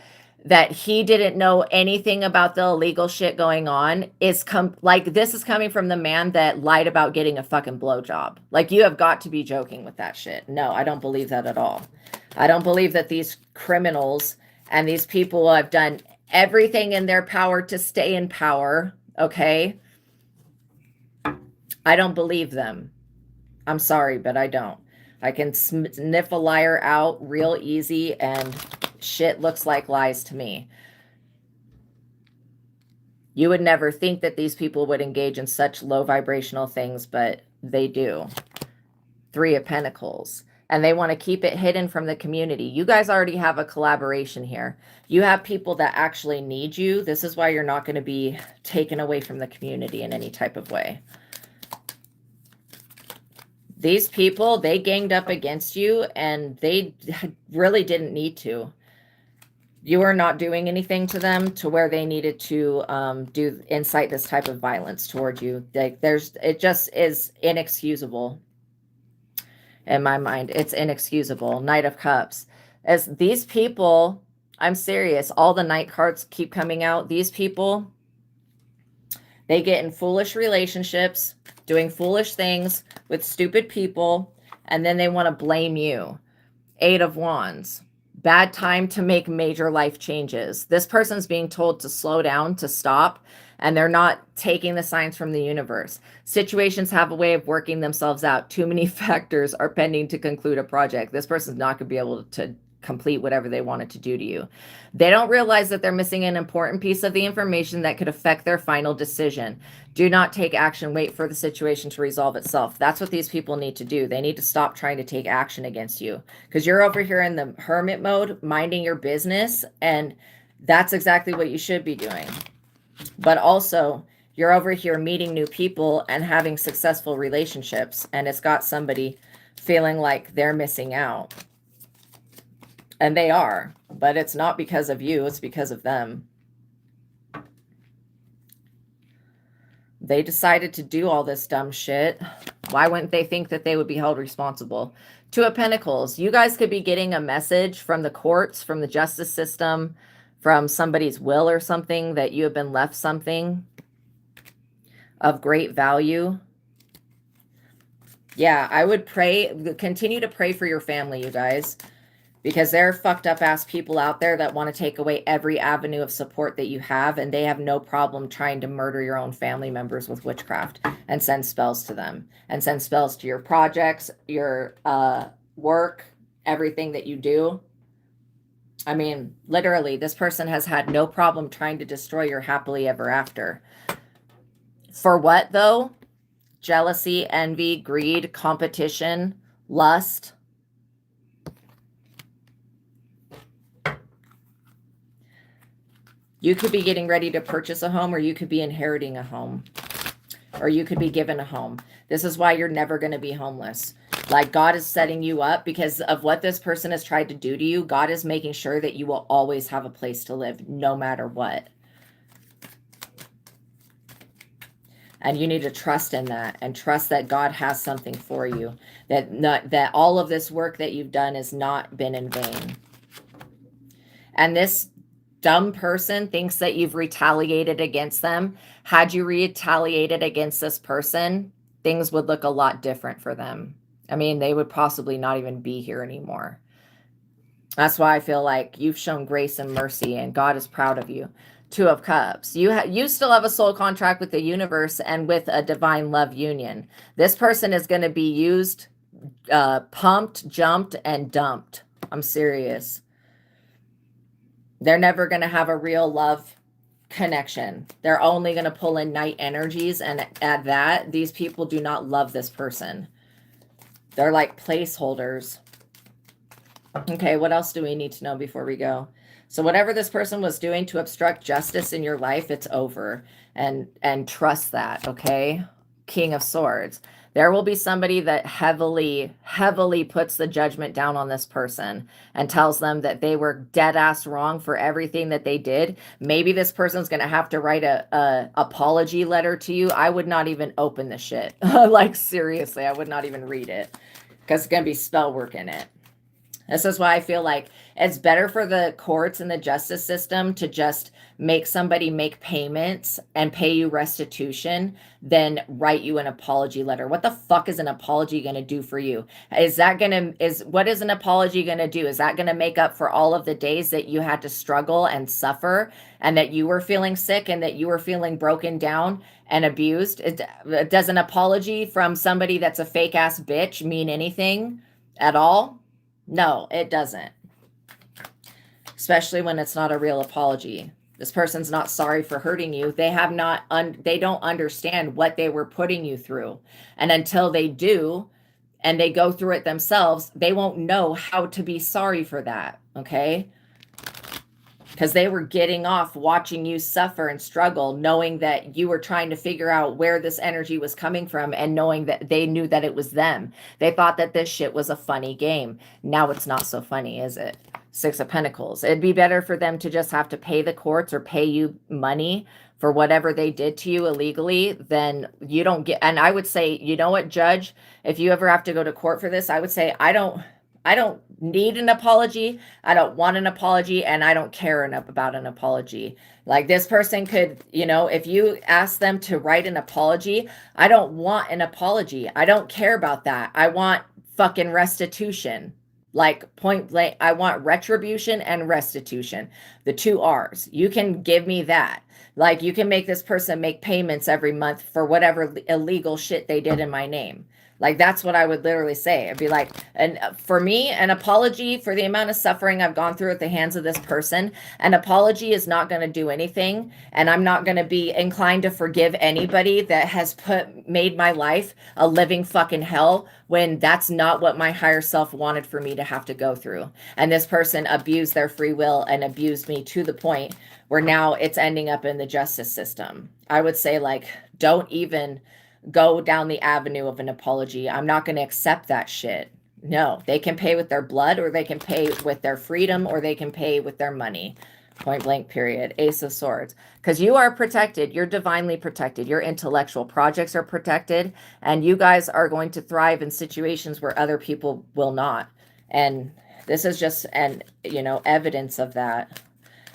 he didn't know anything about the illegal shit going on is like, this is coming from the man that lied about getting a fucking blowjob. Like, you have got to be joking with that shit. No, I don't believe that at all. I don't believe that these criminals and these people have done everything in their power to stay in power, okay? I don't believe them. I'm sorry, but I don't. I can sniff a liar out real easy, and shit looks like lies to me. You would never think that these people would engage in such low vibrational things, but they do. 3 of Pentacles. And they want to keep it hidden from the community. You guys already have a collaboration here. You have people that actually need you. This is why you're not going to be taken away from the community in any type of way. These people, they ganged up against you, and they really didn't need to. You are not doing anything to them to where they needed to incite this type of violence toward you. Like, it just is inexcusable. In my mind, it's inexcusable. Knight of Cups. As these people, I'm serious, all the Knight cards keep coming out. These people, they get in foolish relationships, doing foolish things with stupid people, and then they want to blame you. 8 of Wands. Bad time to make major life changes. This person's being told to slow down, to stop, and they're not taking the signs from the universe. Situations have a way of working themselves out. Too many factors are pending to conclude a project. This person's not going to be able to complete whatever they wanted to do to you. They don't realize that they're missing an important piece of the information that could affect their final decision. Do not take action. Wait for the situation to resolve itself. That's what these people need to do. They need to stop trying to take action against you, because you're over here in the hermit mode, minding your business, and that's exactly what you should be doing. But also, you're over here meeting new people and having successful relationships, and it's got somebody feeling like they're missing out. And they are, but it's not because of you, it's because of them. They decided to do all this dumb shit. Why wouldn't they think that they would be held responsible? Two of Pentacles. You guys could be getting a message from the courts, from the justice system, from somebody's will or something, that you have been left something of great value. Yeah, I would pray, continue to pray for your family, you guys, because there are fucked up ass people out there that want to take away every avenue of support that you have, and they have no problem trying to murder your own family members with witchcraft and send spells to them and send spells to your projects, your work, everything that you do. I mean, literally, this person has had no problem trying to destroy your happily ever after. For what, though? Jealousy, envy, greed, competition, lust. You could be getting ready to purchase a home, or you could be inheriting a home, or you could be given a home. This is why you're never going to be homeless. Like, God is setting you up because of what this person has tried to do to you. God is making sure that you will always have a place to live no matter what. And you need to trust in that, and trust that God has something for you, that all of this work that you've done has not been in vain. And this dumb person thinks that you've retaliated against them. Had you retaliated against this person, things would look a lot different for them. I mean, they would possibly not even be here anymore. That's why I feel like you've shown grace and mercy, and God is proud of you. Two of Cups. You still have a soul contract with the universe and with a divine love union. This person is going to be used, pumped, jumped, and dumped. I'm serious. They're never going to have a real love connection. They're only going to pull in night energies, and at that, these people do not love this person. They're like placeholders. Okay, what else do we need to know before we go? So whatever this person was doing to obstruct justice in your life, it's over. And trust that, okay? King of Swords. There will be somebody that heavily, heavily puts the judgment down on this person and tells them that they were dead ass wrong for everything that they did. Maybe this person's going to have to write a apology letter to you. I would not even open the shit. Like, seriously, I would not even read it, because it's going to be spell work in it. This is why I feel like it's better for the courts and the justice system to just make somebody make payments and pay you restitution than write you an apology letter. What the fuck is an apology going to do for you? What is an apology going to do? Is that going to make up for all of the days that you had to struggle and suffer, and that you were feeling sick, and that you were feeling broken down and abused? Does an apology from somebody that's a fake ass bitch mean anything at all? No, it doesn't. Especially when it's not a real apology. This person's not sorry for hurting you. They don't understand what they were putting you through. And until they do, and they go through it themselves, they won't know how to be sorry for that, okay? Because they were getting off watching you suffer and struggle, knowing that you were trying to figure out where this energy was coming from, and knowing that they knew that it was them. They thought that this shit was a funny game. Now it's not so funny, is it? Six of Pentacles. It'd be better for them to just have to pay the courts or pay you money for whatever they did to you illegally. Then you don't get, and I would say, you know what, Judge, if you ever have to go to court for this, I would say, I don't need an apology. I don't want an apology, and I don't care enough about an apology. Like, this person could, if you ask them to write an apology, I don't want an apology. I don't care about that. I want fucking restitution. Like, point blank, I want retribution and restitution. The two R's. You can give me that. Like, you can make this person make payments every month for whatever illegal shit they did in my name. Like, that's what I would literally say. I'd be like, and for me, an apology for the amount of suffering I've gone through at the hands of this person, an apology is not going to do anything. And I'm not going to be inclined to forgive anybody that has made my life a living fucking hell, when that's not what my higher self wanted for me to have to go through. And this person abused their free will and abused me to the point where now it's ending up in the justice system. I would say, like, don't even go down the avenue of an apology. I'm not going to accept that shit. No, they can pay with their blood, or they can pay with their freedom, or they can pay with their money. Point blank period. Ace of Swords. Because you are protected. You're divinely protected. Your intellectual projects are protected. And you guys are going to thrive in situations where other people will not. And this is just evidence of that.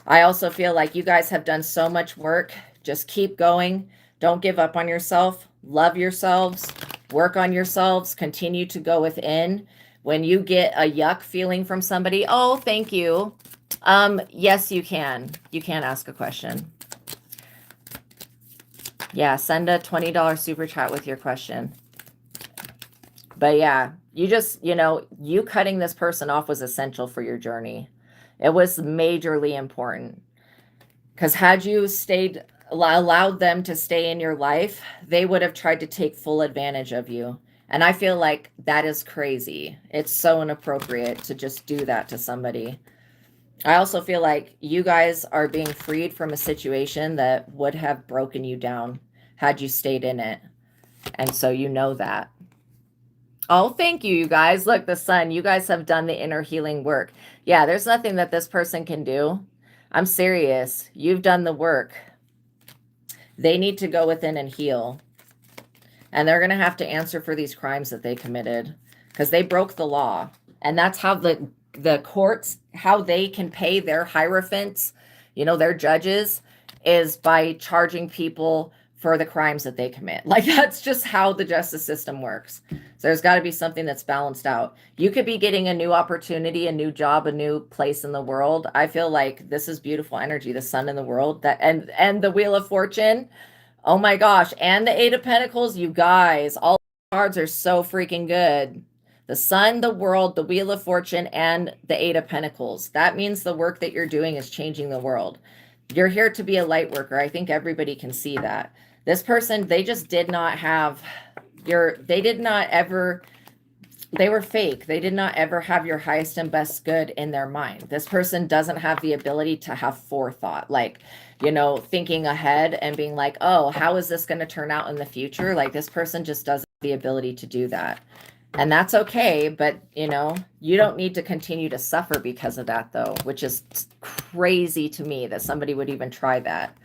I also feel like you guys have done so much work. Just keep going. Don't give up on yourself. Love yourselves. Work on yourselves. Continue to go within. When you get a yuck feeling from somebody, oh, thank you. Yes, you can. You can ask a question. Yeah, send a $20 super chat with your question. But yeah, you just, you cutting this person off was essential for your journey. It was majorly important. Because had you allowed them to stay in your life, they would have tried to take full advantage of you. And I feel like that is crazy. It's so inappropriate to just do that to somebody. I also feel like you guys are being freed from a situation that would have broken you down had you stayed in it. And so you know that. Oh, thank you, you guys. Look, the sun, you guys have done the inner healing work. Yeah, there's nothing that this person can do. I'm serious. You've done the work. They need to go within and heal. And they're going to have to answer for these crimes that they committed because they broke the law. And that's how the courts, how they can pay their hierophants, their judges, is by charging people for the crimes that they commit. Like, that's just how the justice system works. So there's got to be something that's balanced out. You could be getting a new opportunity, a new job, a new place in the world. I feel like this is beautiful energy, the sun in the world, that and the Wheel of Fortune. Oh my gosh. And the Eight of Pentacles, you guys, all the cards are so freaking good. The sun, the world, the Wheel of Fortune, and the Eight of Pentacles. That means the work that you're doing is changing the world. You're here to be a light worker. I think everybody can see that. This person, they just did not have they were fake. They did not ever have your highest and best good in their mind. This person doesn't have the ability to have forethought, like, thinking ahead and being like, oh, how is this going to turn out in the future? Like, this person just doesn't have the ability to do that. And that's okay. But, you don't need to continue to suffer because of that, though, which is crazy to me that somebody would even try that.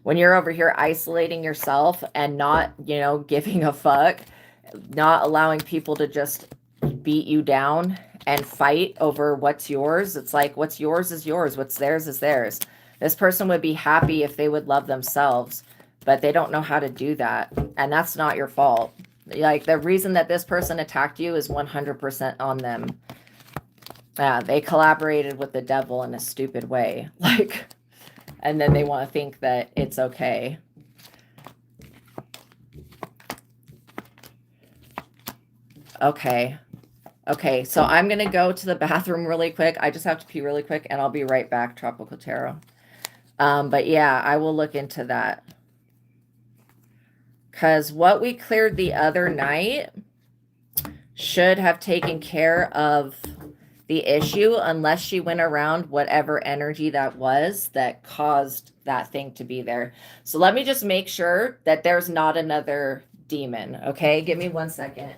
When you're over here isolating yourself and not, giving a fuck, not allowing people to just beat you down and fight over what's yours. It's like, what's yours is yours. What's theirs is theirs. This person would be happy if they would love themselves, but they don't know how to do that. And that's not your fault. Like, the reason that this person attacked you is 100% on them. They collaborated with the devil in a stupid way. Like, and then they want to think that it's okay. Okay, so I'm going to go to the bathroom really quick. I just have to pee really quick, and I'll be right back, Tropical Tarot. But yeah, I will look into that. Because what we cleared the other night should have taken care of the issue, unless she went around whatever energy that was that caused that thing to be there. So let me just make sure that there's not another demon. Okay, give me 1 second.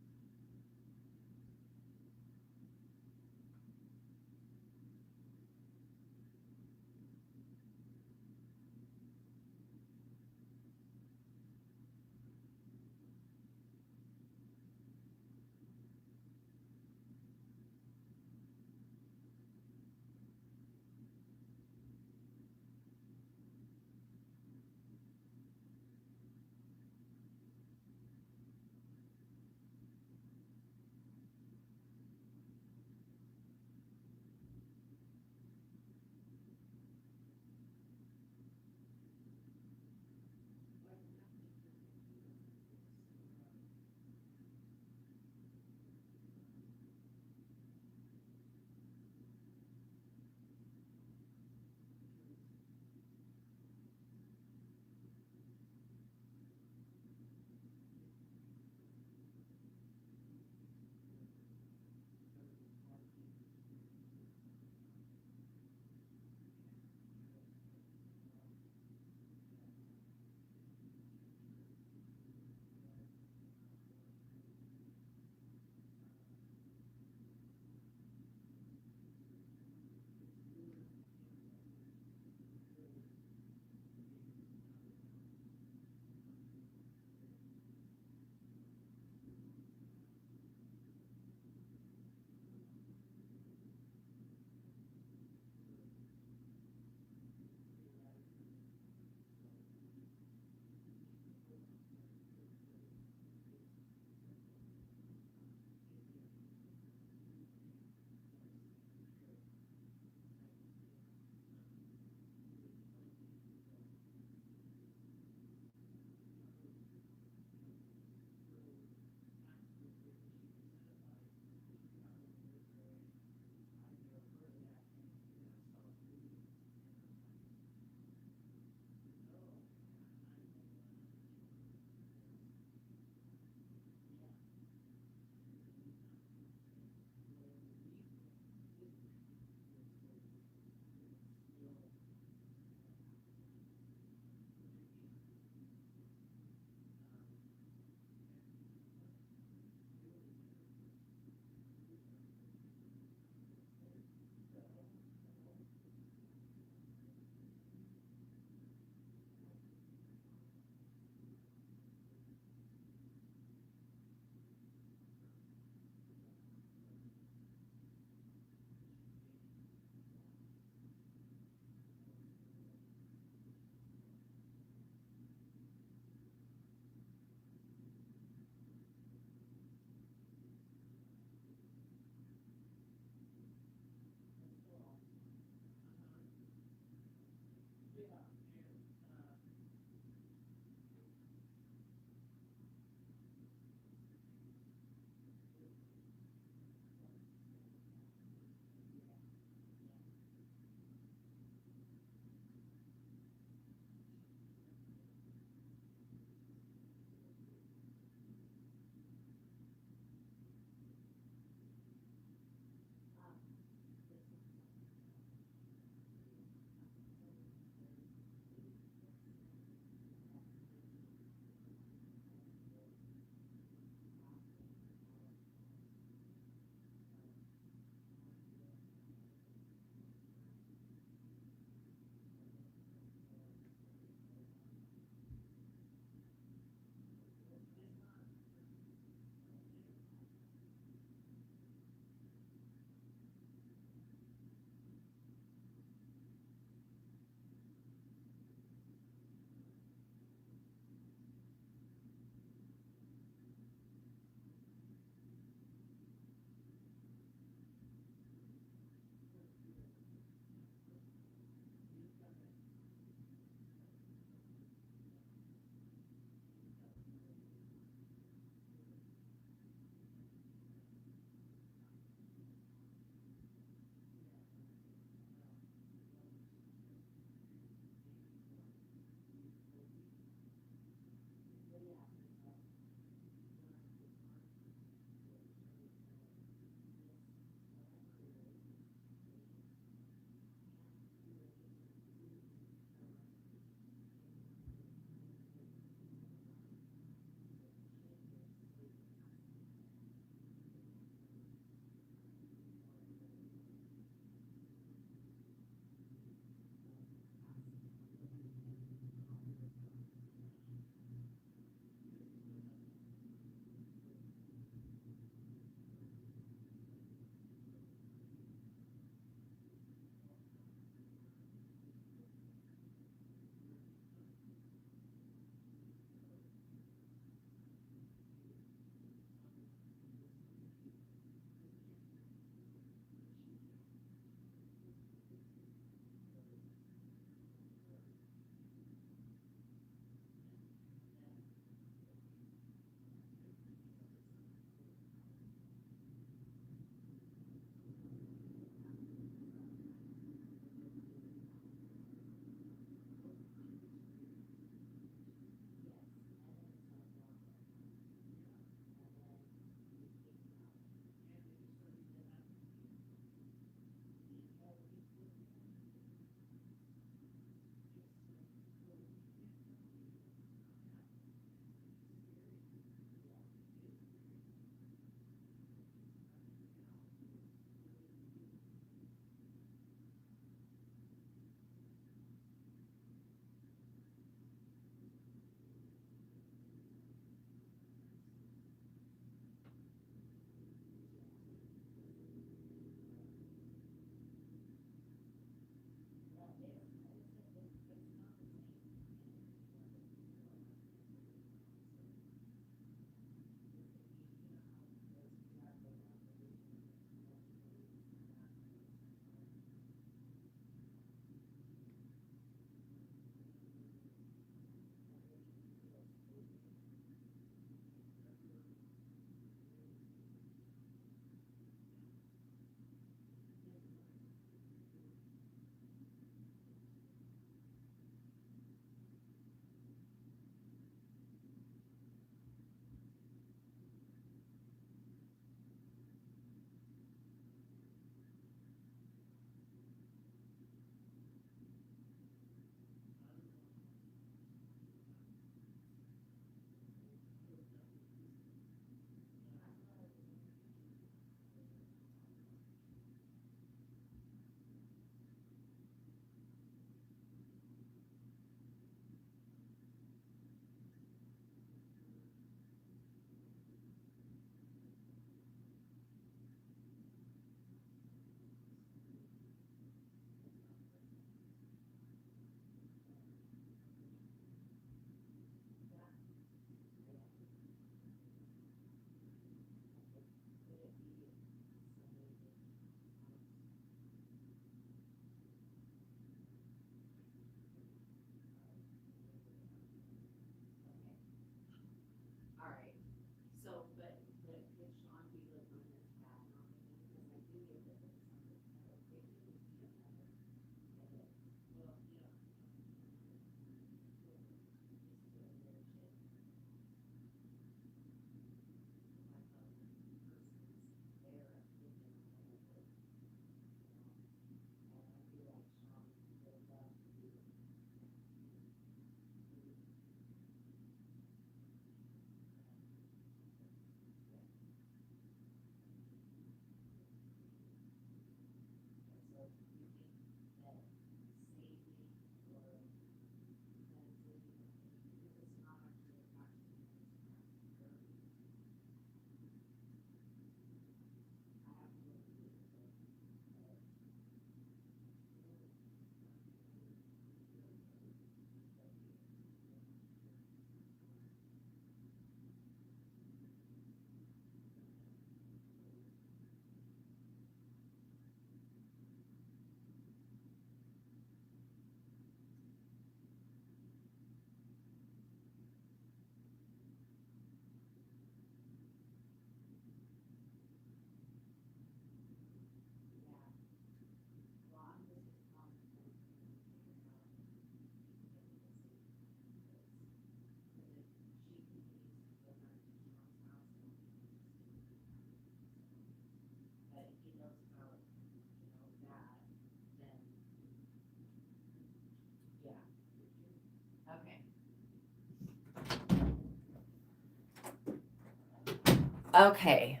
Okay.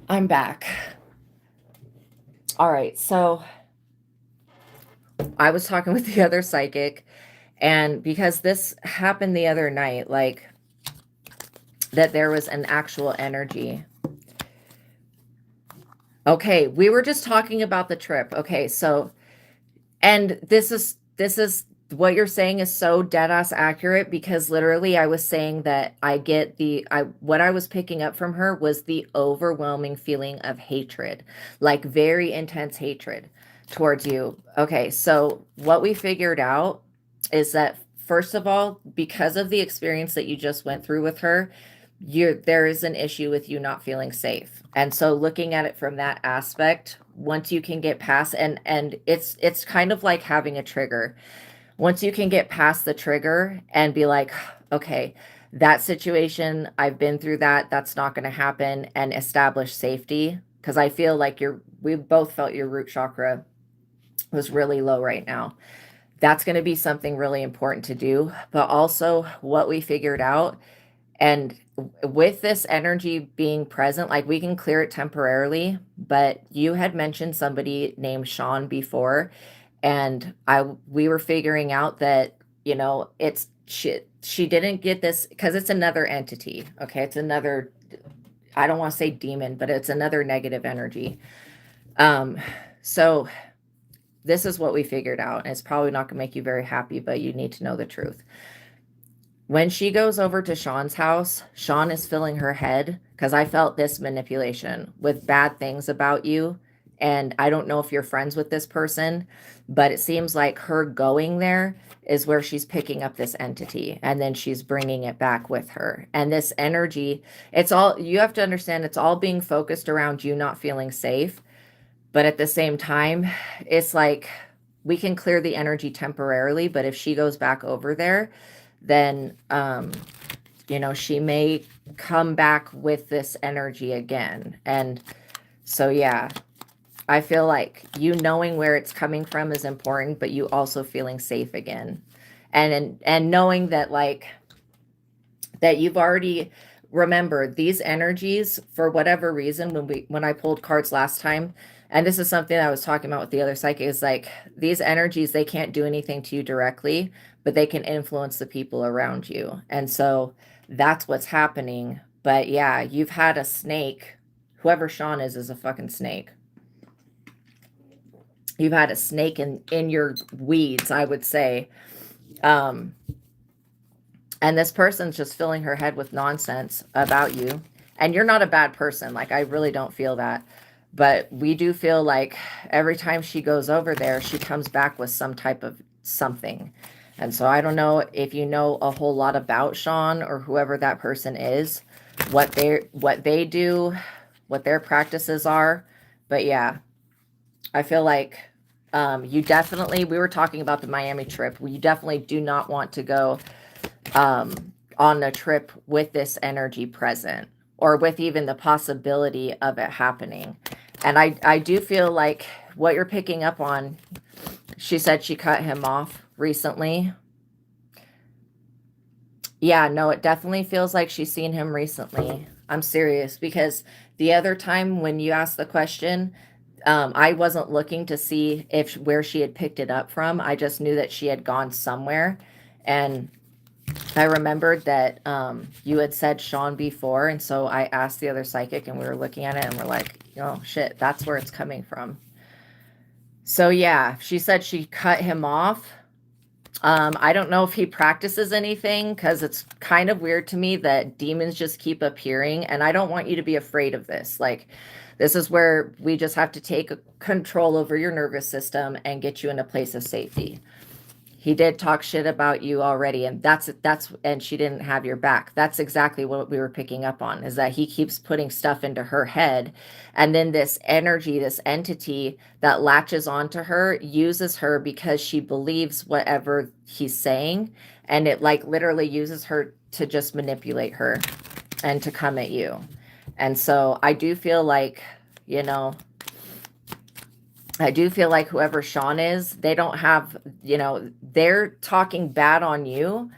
I'm back. All right. So I was talking with the other psychic, and because this happened the other night, like that there was an actual energy. Okay. We were just talking about the trip. Okay. So, and this is what you're saying is so dead ass accurate, because literally I was saying that what I was picking up from her was the overwhelming feeling of hatred, like very intense hatred towards you. Okay, so what we figured out is that, first of all, because of the experience that you just went through with her, there is an issue with you not feeling safe. And so looking at it from that aspect, once you can get past, and it's kind of like having a trigger. Once you can get past the trigger and be like, okay, that situation, I've been through that, that's not going to happen, and establish safety. Because I feel like we both felt your root chakra was really low right now. That's going to be something really important to do. But also what we figured out, and with this energy being present, like we can clear it temporarily, but you had mentioned somebody named Sean before, and we were figuring out that, it's she didn't get this because it's another entity. Okay, it's another, I don't want to say demon, but it's another negative energy. So this is what we figured out, and it's probably not gonna make you very happy, but you need to know the truth. When she goes over to Sean's house, Sean is filling her head, because I felt this manipulation with bad things about you. And I don't know if you're friends with this person, but it seems like her going there is where she's picking up this entity, and then she's bringing it back with her. And this energy, you have to understand, it's all being focused around you not feeling safe. But at the same time, it's like we can clear the energy temporarily, but if she goes back over there, then she may come back with this energy again. And so yeah, I feel like you knowing where it's coming from is important, but you also feeling safe again, and knowing that, like, that you've already remembered these energies for whatever reason. When I pulled cards last time, and this is something I was talking about with the other psychic, is like these energies, they can't do anything to you directly, but they can influence the people around you. And so that's what's happening. But yeah, you've had a snake. Whoever Sean is a fucking snake. You've had a snake in your weeds, I would say. And this person's just filling her head with nonsense about you. And you're not a bad person. Like, I really don't feel that. But we do feel like every time she goes over there, she comes back with some type of something. And so I don't know if you know a whole lot about Sean or whoever that person is, what they do, what their practices are. But yeah, I feel like you definitely, we were talking about the Miami trip. You definitely do not want to go on a trip with this energy present, or with even the possibility of it happening. And I do feel like what you're picking up on, she said she cut him off recently. Yeah, no, it definitely feels like she's seen him recently. I'm serious, because the other time when you asked the question, I wasn't looking to see where she had picked it up from. I just knew that she had gone somewhere. And I remembered that you had said Sean before, and so I asked the other psychic, and we were looking at it, and we're like, oh shit, that's where it's coming from. So yeah, she said she cut him off. I don't know if he practices anything, because it's kind of weird to me that demons just keep appearing, and I don't want you to be afraid of this. Like, this is where we just have to take control over your nervous system and get you in a place of safety. He did talk shit about you already, and and she didn't have your back. That's exactly what we were picking up on, is that he keeps putting stuff into her head, and then this energy, this entity that latches onto her, uses her because she believes whatever he's saying, and it like literally uses her to just manipulate her and to come at you. And so I do feel like, whoever Sean is, they don't have, they're talking bad on you,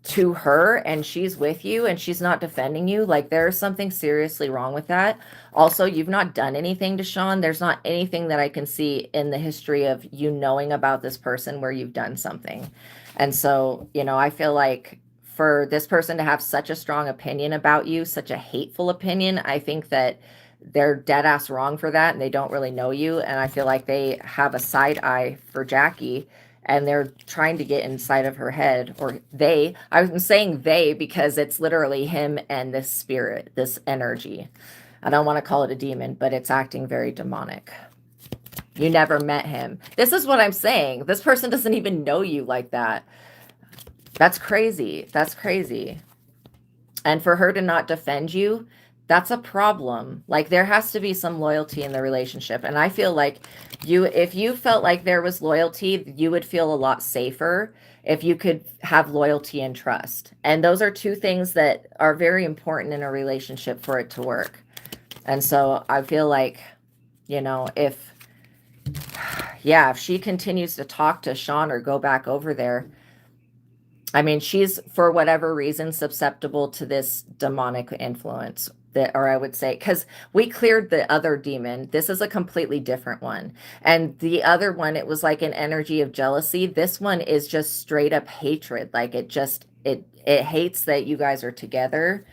to her and she's with you and she's not defending you, like there's something seriously wrong with that. Also, you've not done anything to Sean. There's not anything that I can see in the history of you knowing about this person where you've done something. And so, you know, I feel like for this person to have such a strong opinion about you, such a hateful opinion, I think that they're dead ass wrong for that and they don't really know you. And I feel like they have a side eye for Jackie and they're trying to get inside of her head, or I'm saying they because it's literally him and this spirit, this energy. I don't want to call it a demon, but it's acting very demonic. You never met him. This is what I'm saying. This person doesn't even know you like that. That's crazy. That's crazy. And for her to not defend you, that's a problem. Like there has to be some loyalty in the relationship. And I feel like if you felt like there was loyalty, you would feel a lot safer if you could have loyalty and trust. And those are two things that are very important in a relationship for it to work. And so I feel like, you know, if she continues to talk to Sean or go back over there, I mean, she's, for whatever reason, susceptible to this demonic influence. Or I would say, because we cleared the other demon. This is a completely different one. And the other one, it was like an energy of jealousy. This one is just straight up hatred. Like it hates that you guys are together.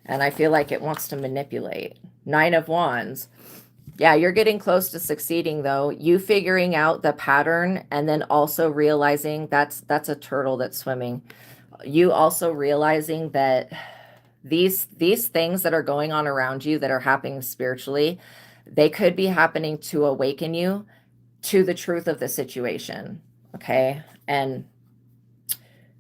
And I feel like it wants to manipulate. 9 of Wands. Yeah, you're getting close to succeeding though. You figuring out the pattern and then also realizing that's a turtle that's swimming. You also realizing that these things that are going on around you that are happening spiritually, they could be happening to awaken you to the truth of the situation. Okay. And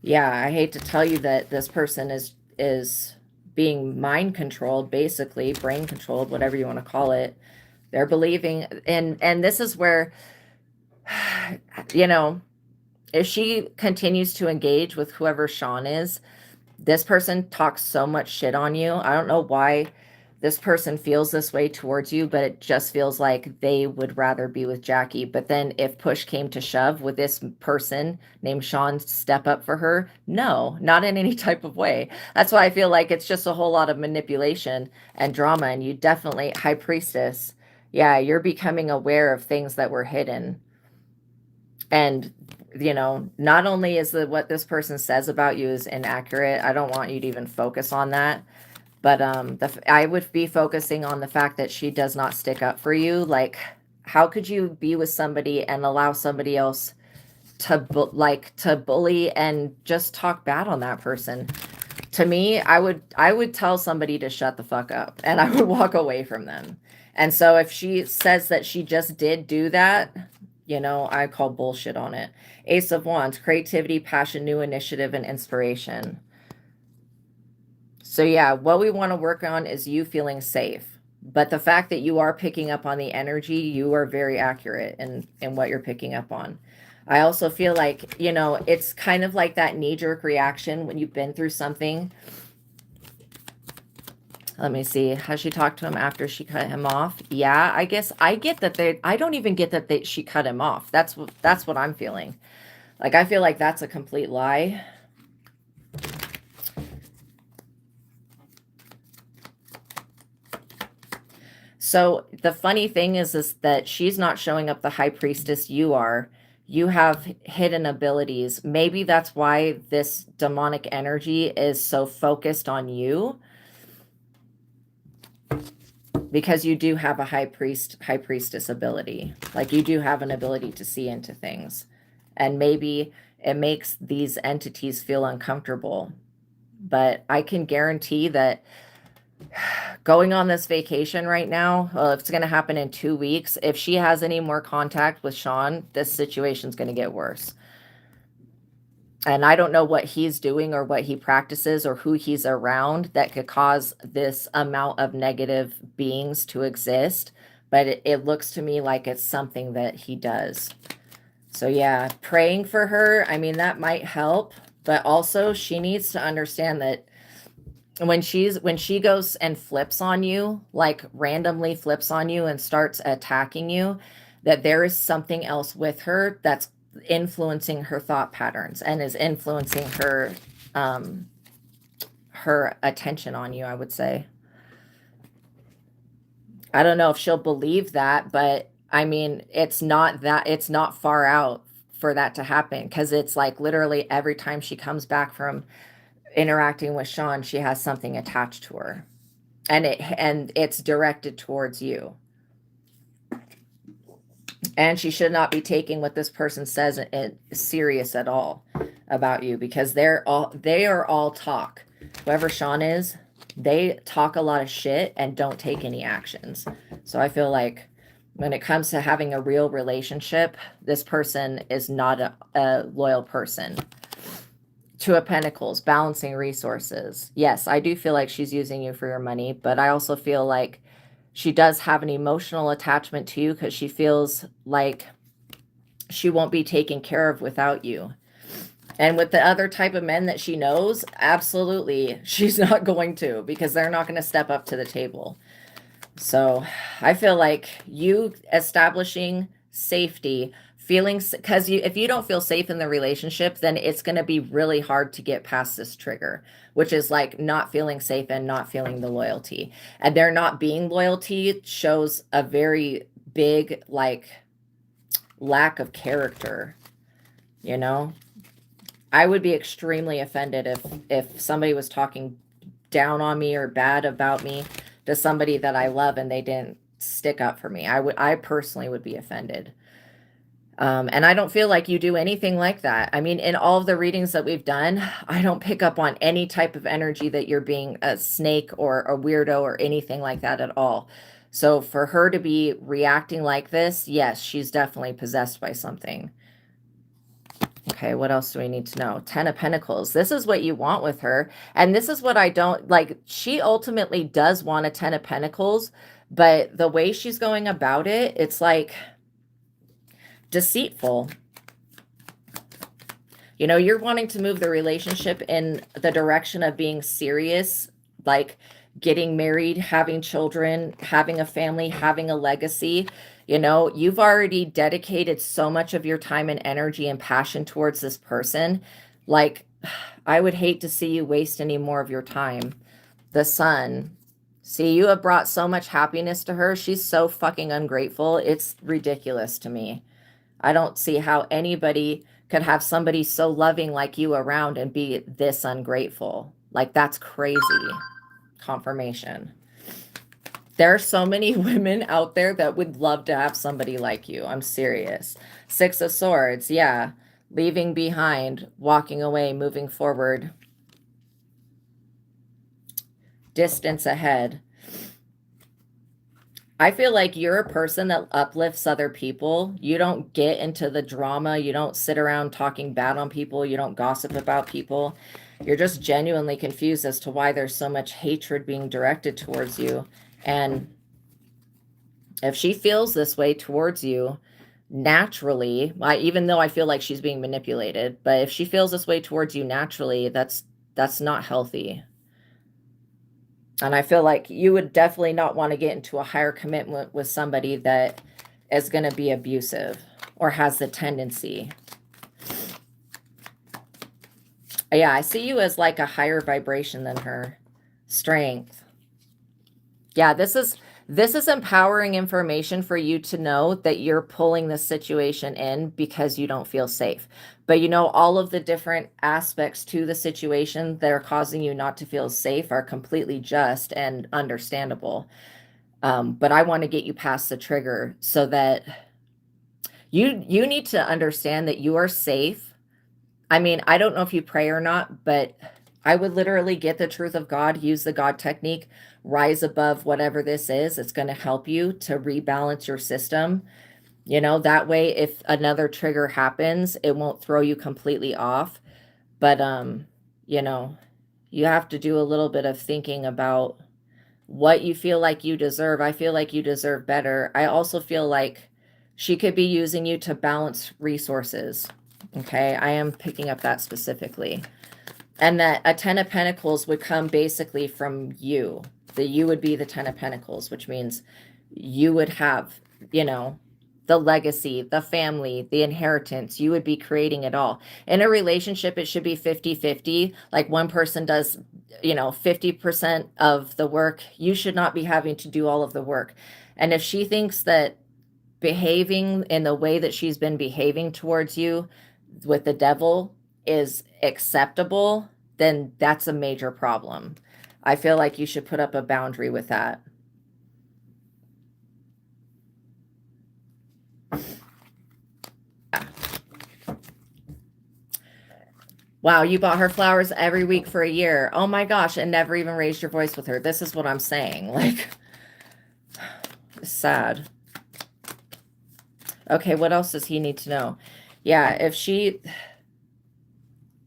yeah, I hate to tell you that this person is being mind controlled, basically brain controlled, whatever you want to call it. They're believing, and this is where, you know, if she continues to engage with whoever Sean is, this person talks so much shit on you. I don't know why this person feels this way towards you, but it just feels like they would rather be with Jackie. But then if push came to shove, would this person named Sean step up for her? No, not in any type of way. That's why I feel like it's just a whole lot of manipulation and drama. And you definitely, High Priestess, yeah, you're becoming aware of things that were hidden. And you know, not only is what this person says about you is inaccurate, I don't want you to even focus on that, but I would be focusing on the fact that she does not stick up for you. Like, how could you be with somebody and allow somebody else to bully and just talk bad on that person? To me, I would tell somebody to shut the fuck up and I would walk away from them. And so if she says that she just did do that, you know, I call bullshit on it. Ace of Wands, creativity, passion, new initiative, and inspiration. So yeah, what we want to work on is you feeling safe. But the fact that you are picking up on the energy, you are very accurate in what you're picking up on. I also feel like, you know, it's kind of like that knee-jerk reaction when you've been through something. Let me see. Has she talked to him after she cut him off? Yeah, I guess I get that I don't even get that she cut him off. That's what I'm feeling. Like, I feel like that's a complete lie. So the funny thing is that she's not showing up the High Priestess. You are. You have hidden abilities. Maybe that's why this demonic energy is so focused on you. Because you do have a high priestess ability. Like, you do have an ability to see into things. And maybe it makes these entities feel uncomfortable. But I can guarantee that going on this vacation right now, well, it's going to happen in 2 weeks. If she has any more contact with Sean, this situation's going to get worse. And I don't know what he's doing or what he practices or who he's around that could cause this amount of negative beings to exist. But it looks to me like it's something that he does. So yeah, praying for her, I mean, that might help. But also she needs to understand that when she goes and flips on you, like randomly flips on you and starts attacking you, that there is something else with her that's influencing her thought patterns and is influencing her her attention on you, I would say. I don't know if she'll believe that, but I mean, it's not far out for that to happen, because it's like literally every time she comes back from interacting with Sean, she has something attached to her, and it's directed towards you. And she should not be taking what this person says serious at all about you, because they are all talk. Whoever Sean is, they talk a lot of shit and don't take any actions. So I feel like when it comes to having a real relationship, this person is not a loyal person. Two of Pentacles, balancing resources. Yes, I do feel like she's using you for your money, but I also feel like she does have an emotional attachment to you, because she feels like she won't be taken care of without you. And with the other type of men that she knows, absolutely, she's not going to, because they're not going to step up to the table. So I feel like you establishing safety, feelings, because if you don't feel safe in the relationship, then it's going to be really hard to get past this trigger, which is like not feeling safe and not feeling the loyalty. And there not being loyalty shows a very big, like, lack of character, you know? I would be extremely offended if somebody was talking down on me or bad about me to somebody that I love and they didn't stick up for me. I personally would be offended. And I don't feel like you do anything like that. I mean, in all of the readings that we've done, I don't pick up on any type of energy that you're being a snake or a weirdo or anything like that at all. So for her to be reacting like this, yes, she's definitely possessed by something. Okay, what else do we need to know? 10 of Pentacles. This is what you want with her. And this is what I don't like. She ultimately does want a 10 of Pentacles, but the way she's going about it, it's like deceitful. You know, you're wanting to move the relationship in the direction of being serious, like getting married, having children, having a family, having a legacy. You know, you've already dedicated so much of your time and energy and passion towards this person. Like, I would hate to see you waste any more of your time. The Sun. See, you have brought so much happiness to her. She's so fucking ungrateful. It's ridiculous to me. I don't see how anybody could have somebody so loving like you around and be this ungrateful. Like, that's crazy. Confirmation. There are so many women out there that would love to have somebody like you. I'm serious. 6 of Swords. Yeah. Leaving behind, walking away, moving forward. Distance ahead. I feel like you're a person that uplifts other people. You don't get into the drama. You don't sit around talking bad on people. You don't gossip about people. You're just genuinely confused as to why there's so much hatred being directed towards you. And if she feels this way towards you, naturally, even though I feel like she's being manipulated, but if she feels this way towards you naturally, that's not healthy. And I feel like you would definitely not want to get into a higher commitment with somebody that is going to be abusive or has the tendency. Yeah, I see you as like a higher vibration than her. Strength. Yeah, this is empowering information for you to know that you're pulling this situation in because you don't feel safe. But you know, all of the different aspects to the situation that are causing you not to feel safe are completely just and understandable. But I want to get you past the trigger so that you need to understand that you are safe. I mean, I don't know if you pray or not, but I would literally get the truth of God, use the God technique, rise above whatever this is. It's going to help you to rebalance your system. You know, that way, if another trigger happens, it won't throw you completely off. But, you know, you have to do a little bit of thinking about what you feel like you deserve. I feel like you deserve better. I also feel like she could be using you to balance resources. Okay, I am picking up that specifically. And that a 10 of Pentacles would come basically from you. That you would be the 10 of Pentacles, which means you would have, you know, the legacy, the family, the inheritance. You would be creating it all. In a relationship, it should be 50-50. Like one person does, 50% of the work. You should not be having to do all of the work. And if she thinks that behaving in the way that she's been behaving towards you with the devil is acceptable, then that's a major problem. I feel like you should put up a boundary with that. Wow, you bought her flowers every week for a year. Oh my gosh, and never even raised your voice with her. This is what I'm saying. Like, sad. Okay, what else does he need to know? Yeah,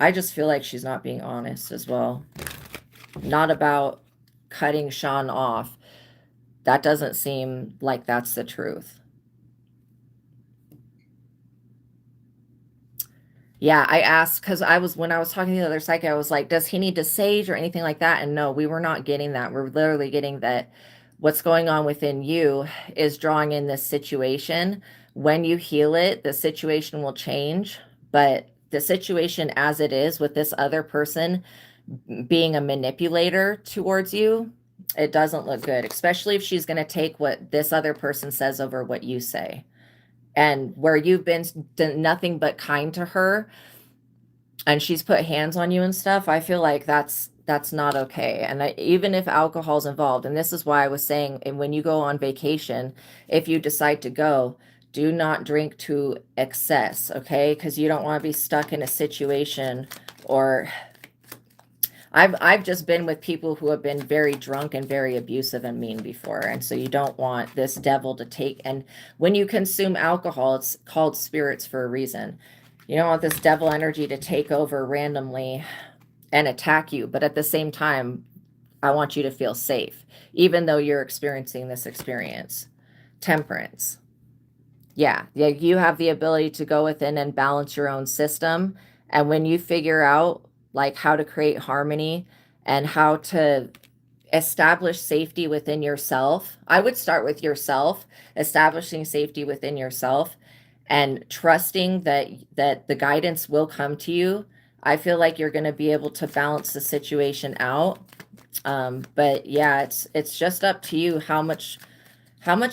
I just feel like she's not being honest as well. Not about cutting Sean off. That doesn't seem like that's the truth. Yeah, I asked because when I was talking to the other psychic, I was like, does he need to sage or anything like that? And no, we were not getting that. We're literally getting that what's going on within you is drawing in this situation. When you heal it, the situation will change. But the situation as it is with this other person being a manipulator towards you, it doesn't look good, especially if she's going to take what this other person says over what you say. And where you've been nothing but kind to her and she's put hands on you and stuff, I feel like that's not okay. And even if alcohol's involved, and this is why I was saying, and when you go on vacation, if you decide to go, do not drink to excess, okay? Because you don't want to be stuck in a situation, or I've just been with people who have been very drunk and very abusive and mean before. And so you don't want this devil to take, and when you consume alcohol, it's called spirits for a reason. You don't want this devil energy to take over randomly and attack you. But at the same time, I want you to feel safe, even though you're experiencing this experience. Temperance. Yeah, you have the ability to go within and balance your own system. And when you figure out like how to create harmony and how to establish safety within yourself, I would start with yourself, establishing safety within yourself and trusting that the guidance will come to you. I feel like you're going to be able to balance the situation out. But yeah, it's just up to you how much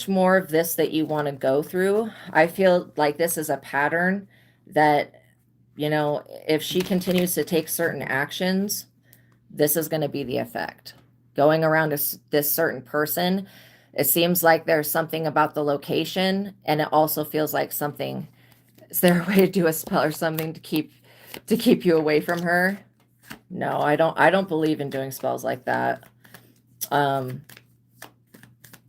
more of this that you want to go through. I feel like this is a pattern that, if she continues to take certain actions, this is going to be the effect. Going around this certain person, it seems like there's something about the location, and it also feels like something. Is there a way to do a spell or something to keep you away from her? No, I don't believe in doing spells like that.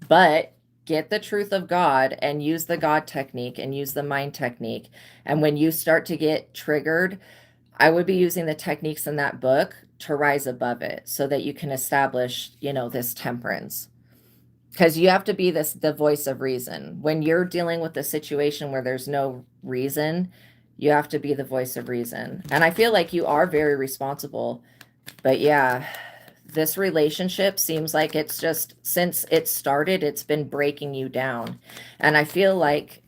But get the truth of God and use the God technique and use the mind technique. And when you start to get triggered, I would be using the techniques in that book to rise above it so that you can establish, this temperance. Because you have to be the voice of reason. When you're dealing with a situation where there's no reason, you have to be the voice of reason. And I feel like you are very responsible. But yeah, this relationship seems like it's just, since it started, it's been breaking you down. And I feel like,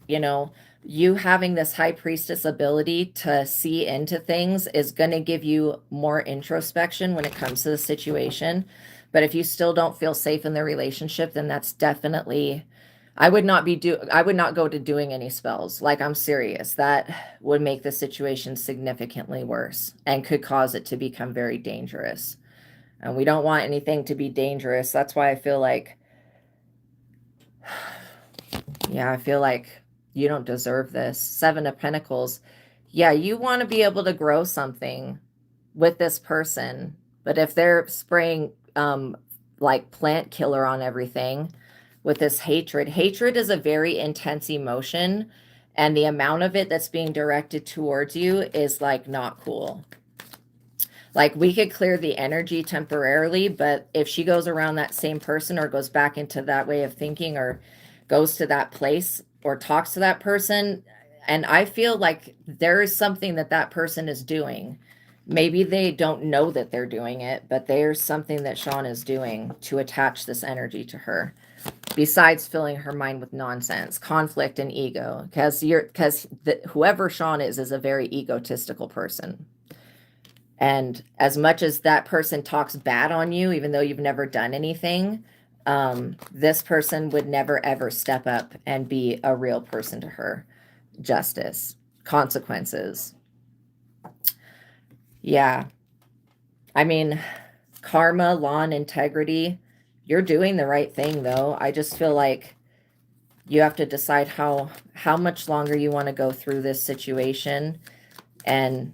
you having this high priestess ability to see into things is going to give you more introspection when it comes to the situation. But if you still don't feel safe in the relationship, then that's definitely, I would not go to doing any spells. Like, I'm serious. That would make the situation significantly worse and could cause it to become very dangerous. And we don't want anything to be dangerous. That's why I feel like, yeah, I feel like you don't deserve this. 7 of Pentacles. Yeah, you want to be able to grow something with this person. But if they're spraying like plant killer on everything with this hatred is a very intense emotion. And the amount of it that's being directed towards you is like not cool. Like, we could clear the energy temporarily, but if she goes around that same person or goes back into that way of thinking or goes to that place or talks to that person, and I feel like there is something that person is doing. Maybe they don't know that they're doing it, but there's something that Sean is doing to attach this energy to her. besides filling her mind with nonsense, conflict, and ego, because whoever Sean is a very egotistical person. And as much as that person talks bad on you, even though you've never done anything, this person would never ever step up and be a real person to her. Justice, consequences. Yeah. I mean, karma, law, and integrity. You're doing the right thing, though. I just feel like you have to decide how much longer you want to go through this situation. And,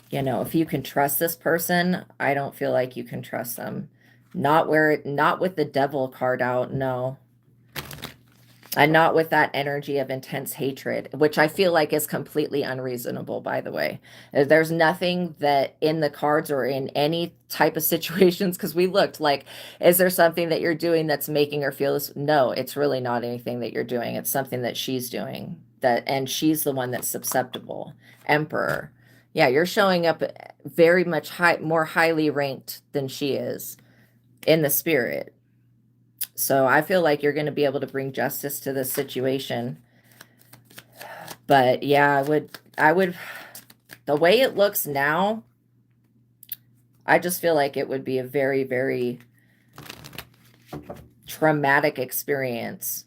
you know, if you can trust this person, I don't feel like you can trust them. Not with the devil card out, no. And not with that energy of intense hatred, which I feel like is completely unreasonable, by the way. There's nothing that in the cards or in any type of situations, because we looked like, is there something that you're doing that's making her feel this? No, it's really not anything that you're doing. It's something that she's doing, and she's the one that's susceptible. Emperor. Yeah, you're showing up very much more highly ranked than she is in the spirit. So I feel like you're going to be able to bring justice to this situation. But yeah, I would, the way it looks now, I just feel like it would be a very, very traumatic experience.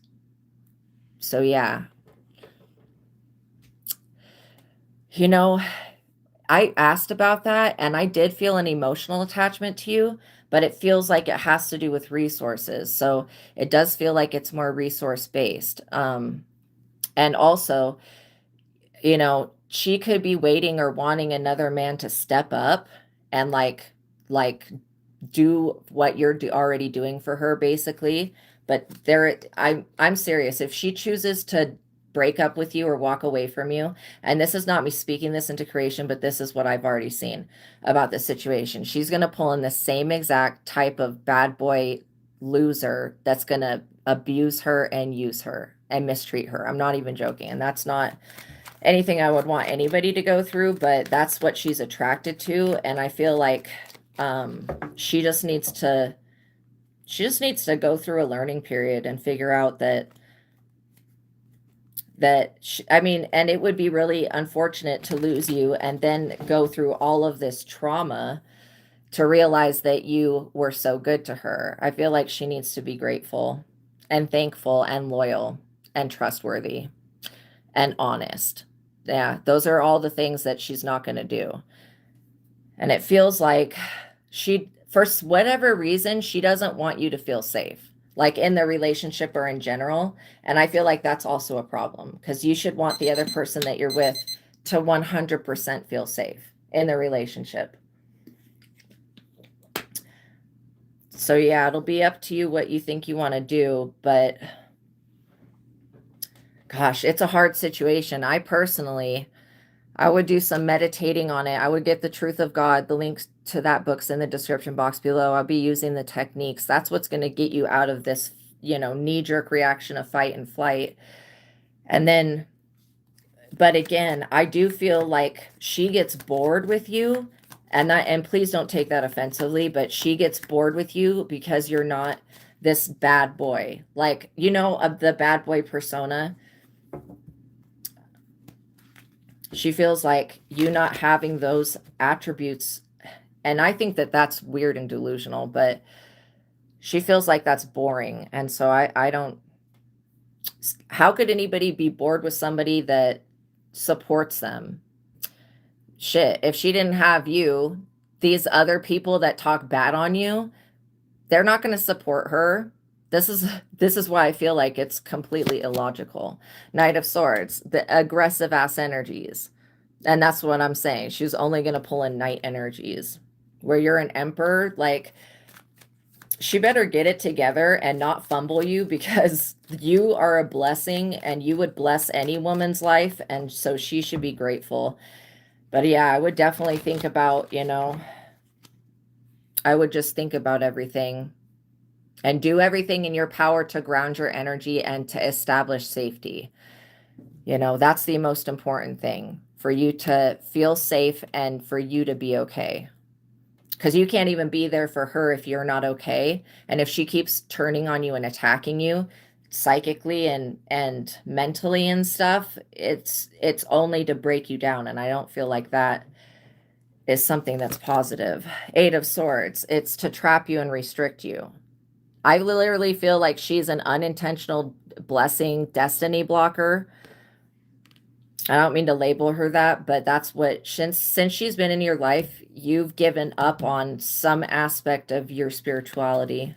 So yeah. You know, I asked about that, and I did feel an emotional attachment to you, but it feels like it has to do with resources. So it does feel like it's more resource-based. And also, you know, she could be waiting or wanting another man to step up and like do what you're already doing for her, basically. But I'm serious. If she chooses to break up with you or walk away from you, and this is not me speaking this into creation, but this is what I've already seen about this situation, she's going to pull in the same exact type of bad boy loser that's going to abuse her and use her and mistreat her. I'm not even joking. And that's not anything I would want anybody to go through, but that's what she's attracted to. And I feel like she just needs to go through a learning period and figure out I mean, and it would be really unfortunate to lose you and then go through all of this trauma to realize that you were so good to her. I feel like she needs to be grateful and thankful and loyal and trustworthy and honest. Yeah, those are all the things that she's not going to do. And it feels like for whatever reason, she doesn't want you to feel safe, like in the relationship or in general. And I feel like that's also a problem, because you should want the other person that you're with to 100% feel safe in the relationship. So yeah, it'll be up to you what you think you want to do, but gosh, it's a hard situation. I would do some meditating on it. I would get the Truth of God. The links to that book's in the description box below. I'll be using the techniques. That's what's going to get you out of this, you know, knee-jerk reaction of fight and flight. And then, but again, I do feel like she gets bored with you, and please don't take that offensively, but she gets bored with you because you're not this bad boy. Like, you know, of the bad boy persona. She feels like you not having those attributes, and I think that that's weird and delusional, but she feels like that's boring. And so I don't, how could anybody be bored with somebody that supports them? Shit, if she didn't have you, these other people that talk bad on you, they're not going to support her. This is why I feel like it's completely illogical. Knight of Swords, the aggressive ass energies. And that's what I'm saying. She's only going to pull in knight energies. Where you're an emperor, like, she better get it together and not fumble you, because you are a blessing and you would bless any woman's life. And so she should be grateful. But yeah, I would definitely think about, you know, I would just think about everything and do everything in your power to ground your energy and to establish safety. You know, that's the most important thing, for you to feel safe and for you to be okay. because you can't even be there for her if you're not okay. And if she keeps turning on you and attacking you psychically and mentally and stuff, it's only to break you down. And I don't feel like that is something that's positive. Eight of Swords, it's to trap you and restrict you. I literally feel like she's an unintentional blessing destiny blocker. I don't mean to label her that, but that's what, since she's been in your life, you've given up on some aspect of your spirituality.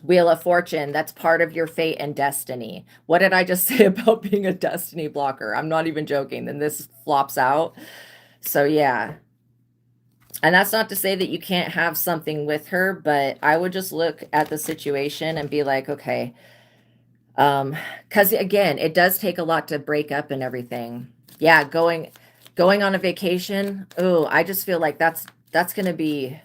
Wheel of Fortune, that's part of your fate and destiny. What did I just say about being a destiny blocker? I'm not even joking. Then this flops out. So yeah. And that's not to say that you can't have something with her, but I would just look at the situation and be like, okay, because again, it does take a lot to break up and everything. Yeah, going on a vacation. Oh, I just feel like that's going to be,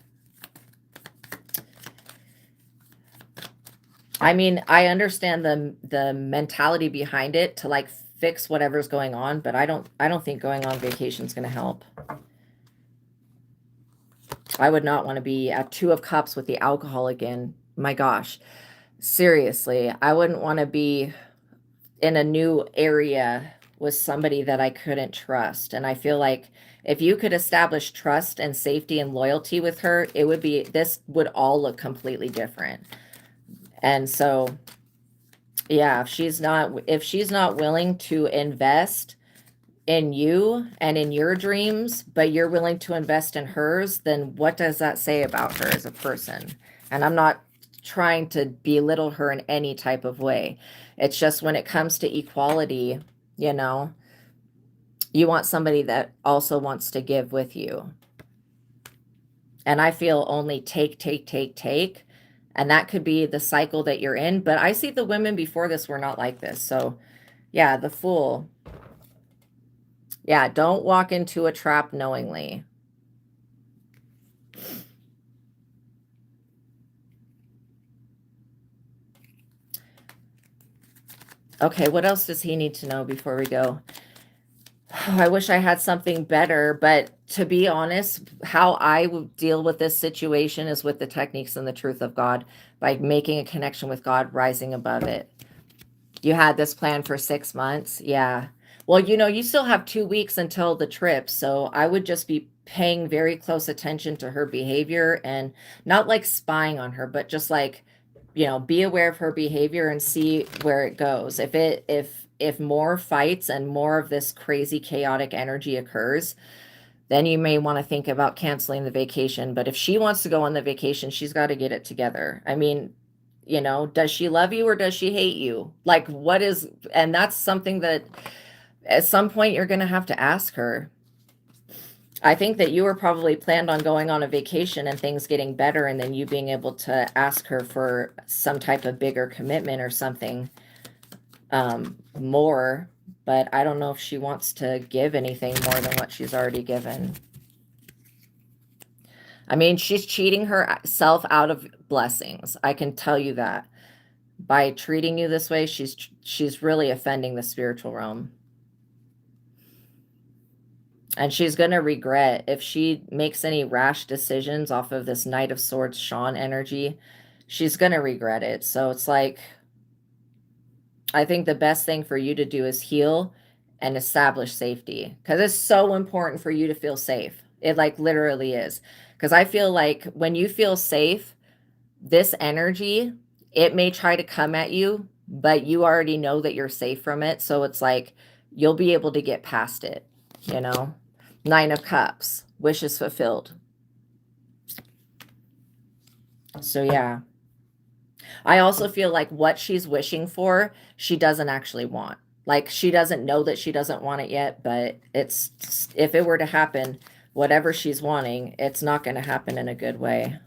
I mean, I understand the mentality behind it to like fix whatever's going on, but I don't think going on vacation is going to help. I would not want to be at Two of Cups with the alcohol again. My gosh. Seriously, I wouldn't want to be in a new area with somebody that I couldn't trust. And I feel like if you could establish trust and safety and loyalty with her, it would be, this would all look completely different. And so, yeah, if she's not willing to invest in you and in your dreams, but you're willing to invest in hers, then what does that say about her as a person? And I'm not trying to belittle her in any type of way. It's just when it comes to equality, you know, you want somebody that also wants to give with you. And I feel only take. And that could be the cycle that you're in. But I see the women before this were not like this. So yeah, the Fool. Yeah, don't walk into a trap knowingly. Okay, what else does he need to know before we go? Oh, I wish I had something better, but to be honest, how I would deal with this situation is with the techniques and the truth of God, by making a connection with God, rising above it. You had this plan for 6 months. Yeah. Well, you know, you still have 2 weeks until the trip. So I would just be paying very close attention to her behavior and not like spying on her, but just like, you know, be aware of her behavior and see where it goes. If more fights and more of this crazy chaotic energy occurs, then you may want to think about canceling the vacation. But if she wants to go on the vacation, she's got to get it together. I mean, you know, does she love you or does she hate you? Like, what is, and that's something that at some point you're going to have to ask her. I think that you were probably planned on going on a vacation and things getting better, and then you being able to ask her for some type of bigger commitment or something more. But I don't know if she wants to give anything more than what she's already given. I mean, she's cheating herself out of blessings. I can tell you that. By treating you this way, she's really offending the spiritual realm. And she's going to regret if she makes any rash decisions off of this Knight of Swords Sean energy. She's going to regret it. So it's like, I think the best thing for you to do is heal and establish safety, because it's so important for you to feel safe. It like literally is. Because I feel like when you feel safe, this energy, it may try to come at you, but you already know that you're safe from it. So it's like you'll be able to get past it, you know? 9 of Cups, wishes fulfilled. So yeah. I also feel like what she's wishing for, she doesn't actually want. Like, she doesn't know that she doesn't want it yet, but it's, if it were to happen, whatever she's wanting, it's not going to happen in a good way.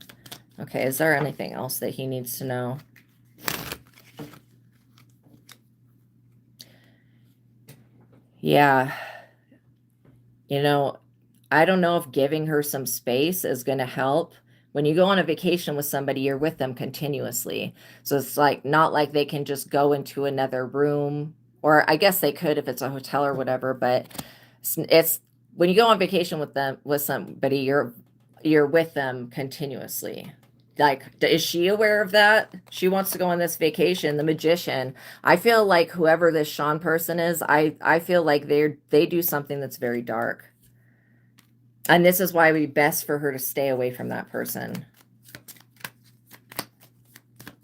Okay, is there anything else that he needs to know? Yeah. You know, I don't know if giving her some space is going to help. When you go on a vacation with somebody, you're with them continuously. So it's like, not like they can just go into another room, or I guess they could if it's a hotel or whatever, but it's when you go on vacation with somebody, you're with them continuously. Like, is she aware of that? She wants to go on this vacation. The magician. I feel like whoever this Sean person is, I feel like they do something that's very dark. And this is why it would be best for her to stay away from that person.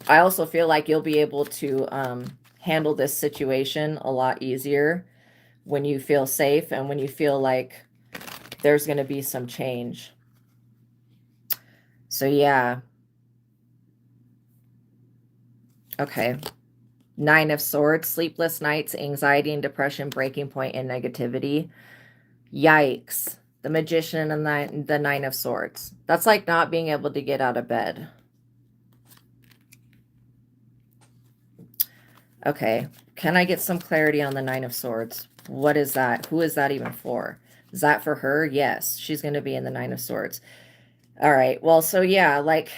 I also feel like you'll be able to handle this situation a lot easier when you feel safe and when you feel like there's going to be some change. So yeah. Okay. 9 of Swords, sleepless nights, anxiety and depression, breaking point and negativity. Yikes. The Magician and the 9 of Swords. That's like not being able to get out of bed. Okay. Can I get some clarity on the 9 of Swords? What is that? Who is that even for? Is that for her? Yes. She's going to be in the 9 of Swords. All right. Well, so yeah, like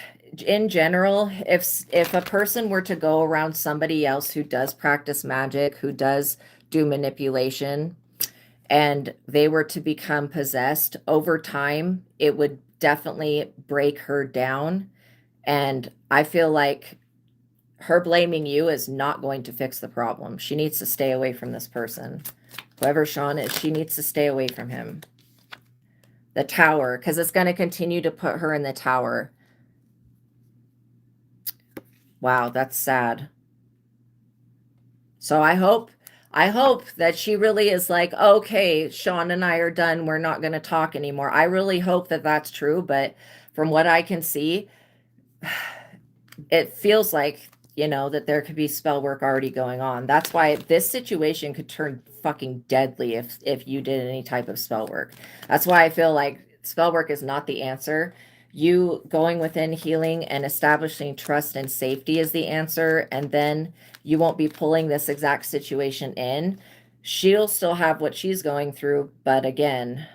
in general, if a person were to go around somebody else who does practice magic, who does do manipulation, and they were to become possessed over time, it would definitely break her down. And I feel like her blaming you is not going to fix the problem. She needs to stay away from this person. Whoever Sean is, she needs to stay away from him. The Tower, because it's going to continue to put her in the Tower. Wow, that's sad. So I hope that she really is like, okay, Sean and I are done. We're not going to talk anymore. I really hope that that's true. But from what I can see, it feels like, you know, that there could be spell work already going on. That's why this situation could turn fucking deadly if you did any type of spell work. That's why I feel like spell work is not the answer. You going within, healing and establishing trust and safety is the answer. And then you won't be pulling this exact situation in. She'll still have what she's going through. But again,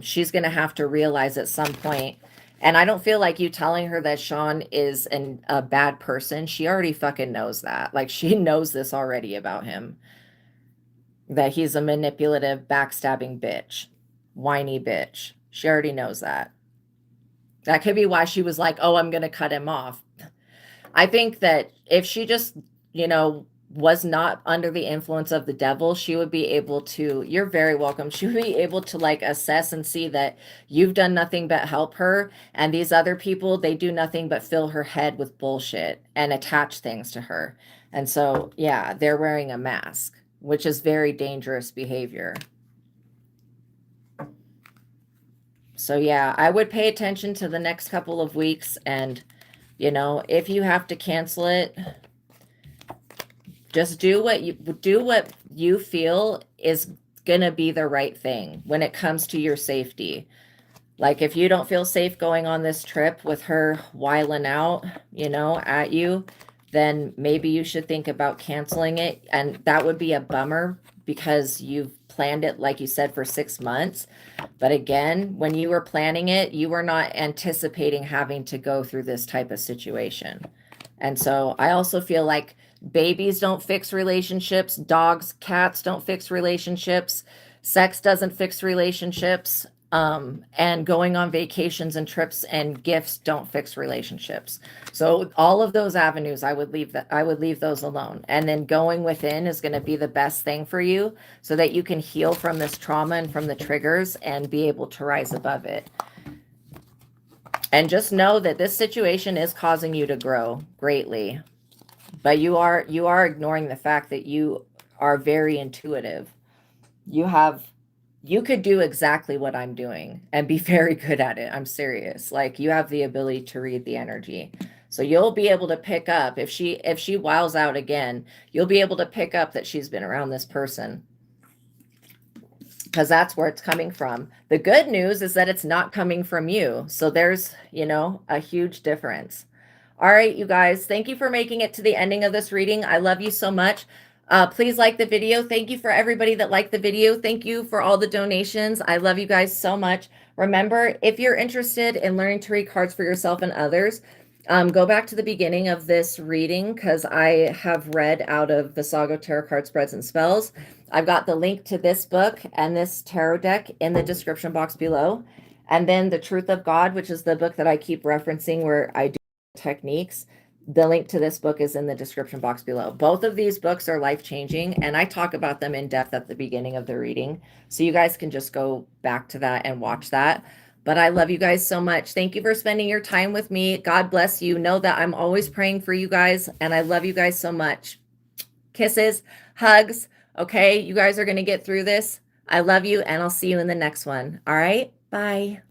she's going to have to realize at some point. And I don't feel like you telling her that Sean is a bad person. She already fucking knows that. Like, she knows this already about him. That he's a manipulative, backstabbing bitch. Whiny bitch. She already knows that. That could be why she was like, oh, I'm going to cut him off. I think that if she just, you know, was not under the influence of the devil, she would be able to, you're very welcome. She would be able to like assess and see that you've done nothing but help her. And these other people, they do nothing but fill her head with bullshit and attach things to her. And so, yeah, they're wearing a mask, which is very dangerous behavior. So yeah, I would pay attention to the next couple of weeks. And, you know, if you have to cancel it, just do what you feel is going to be the right thing when it comes to your safety. Like, if you don't feel safe going on this trip with her whiling out, you know, at you, then maybe you should think about canceling it. And that would be a bummer because you've planned it, like you said, for 6 months. But again, when you were planning it, you were not anticipating having to go through this type of situation. And so I also feel like babies don't fix relationships. Dogs, cats don't fix relationships. Sex doesn't fix relationships. And going on vacations and trips and gifts don't fix relationships. So all of those avenues, I would leave those alone. And then going within is going to be the best thing for you so that you can heal from this trauma and from the triggers and be able to rise above it. And just know that this situation is causing you to grow greatly. But you are ignoring the fact that you are very intuitive. You could do exactly what I'm doing and be very good at it. I'm serious. Like, you have the ability to read the energy. So you'll be able to pick up if she wiles out again, you'll be able to pick up that she's been around this person. Because that's where it's coming from. The good news is that it's not coming from you. So there's, you know, a huge difference. All right, you guys, thank you for making it to the ending of this reading. I love you so much. Please like the video. Thank you for everybody that liked the video. Thank you for all the donations. I love you guys so much. Remember, if you're interested in learning to read cards for yourself and others, go back to the beginning of this reading because I have read out of Vassago Tarot Card Spreads and Spells. I've got the link to this book and this tarot deck in the description box below. And then The Truth of God, which is the book that I keep referencing where I do techniques. The link to this book is in the description box below. Both of these books are life-changing, and I talk about them in depth at the beginning of the reading. So you guys can just go back to that and watch that. But I love you guys so much. Thank you for spending your time with me. God bless you. Know that I'm always praying for you guys, and I love you guys so much. Kisses, hugs. Okay, you guys are going to get through this. I love you, and I'll see you in the next one. All right, bye.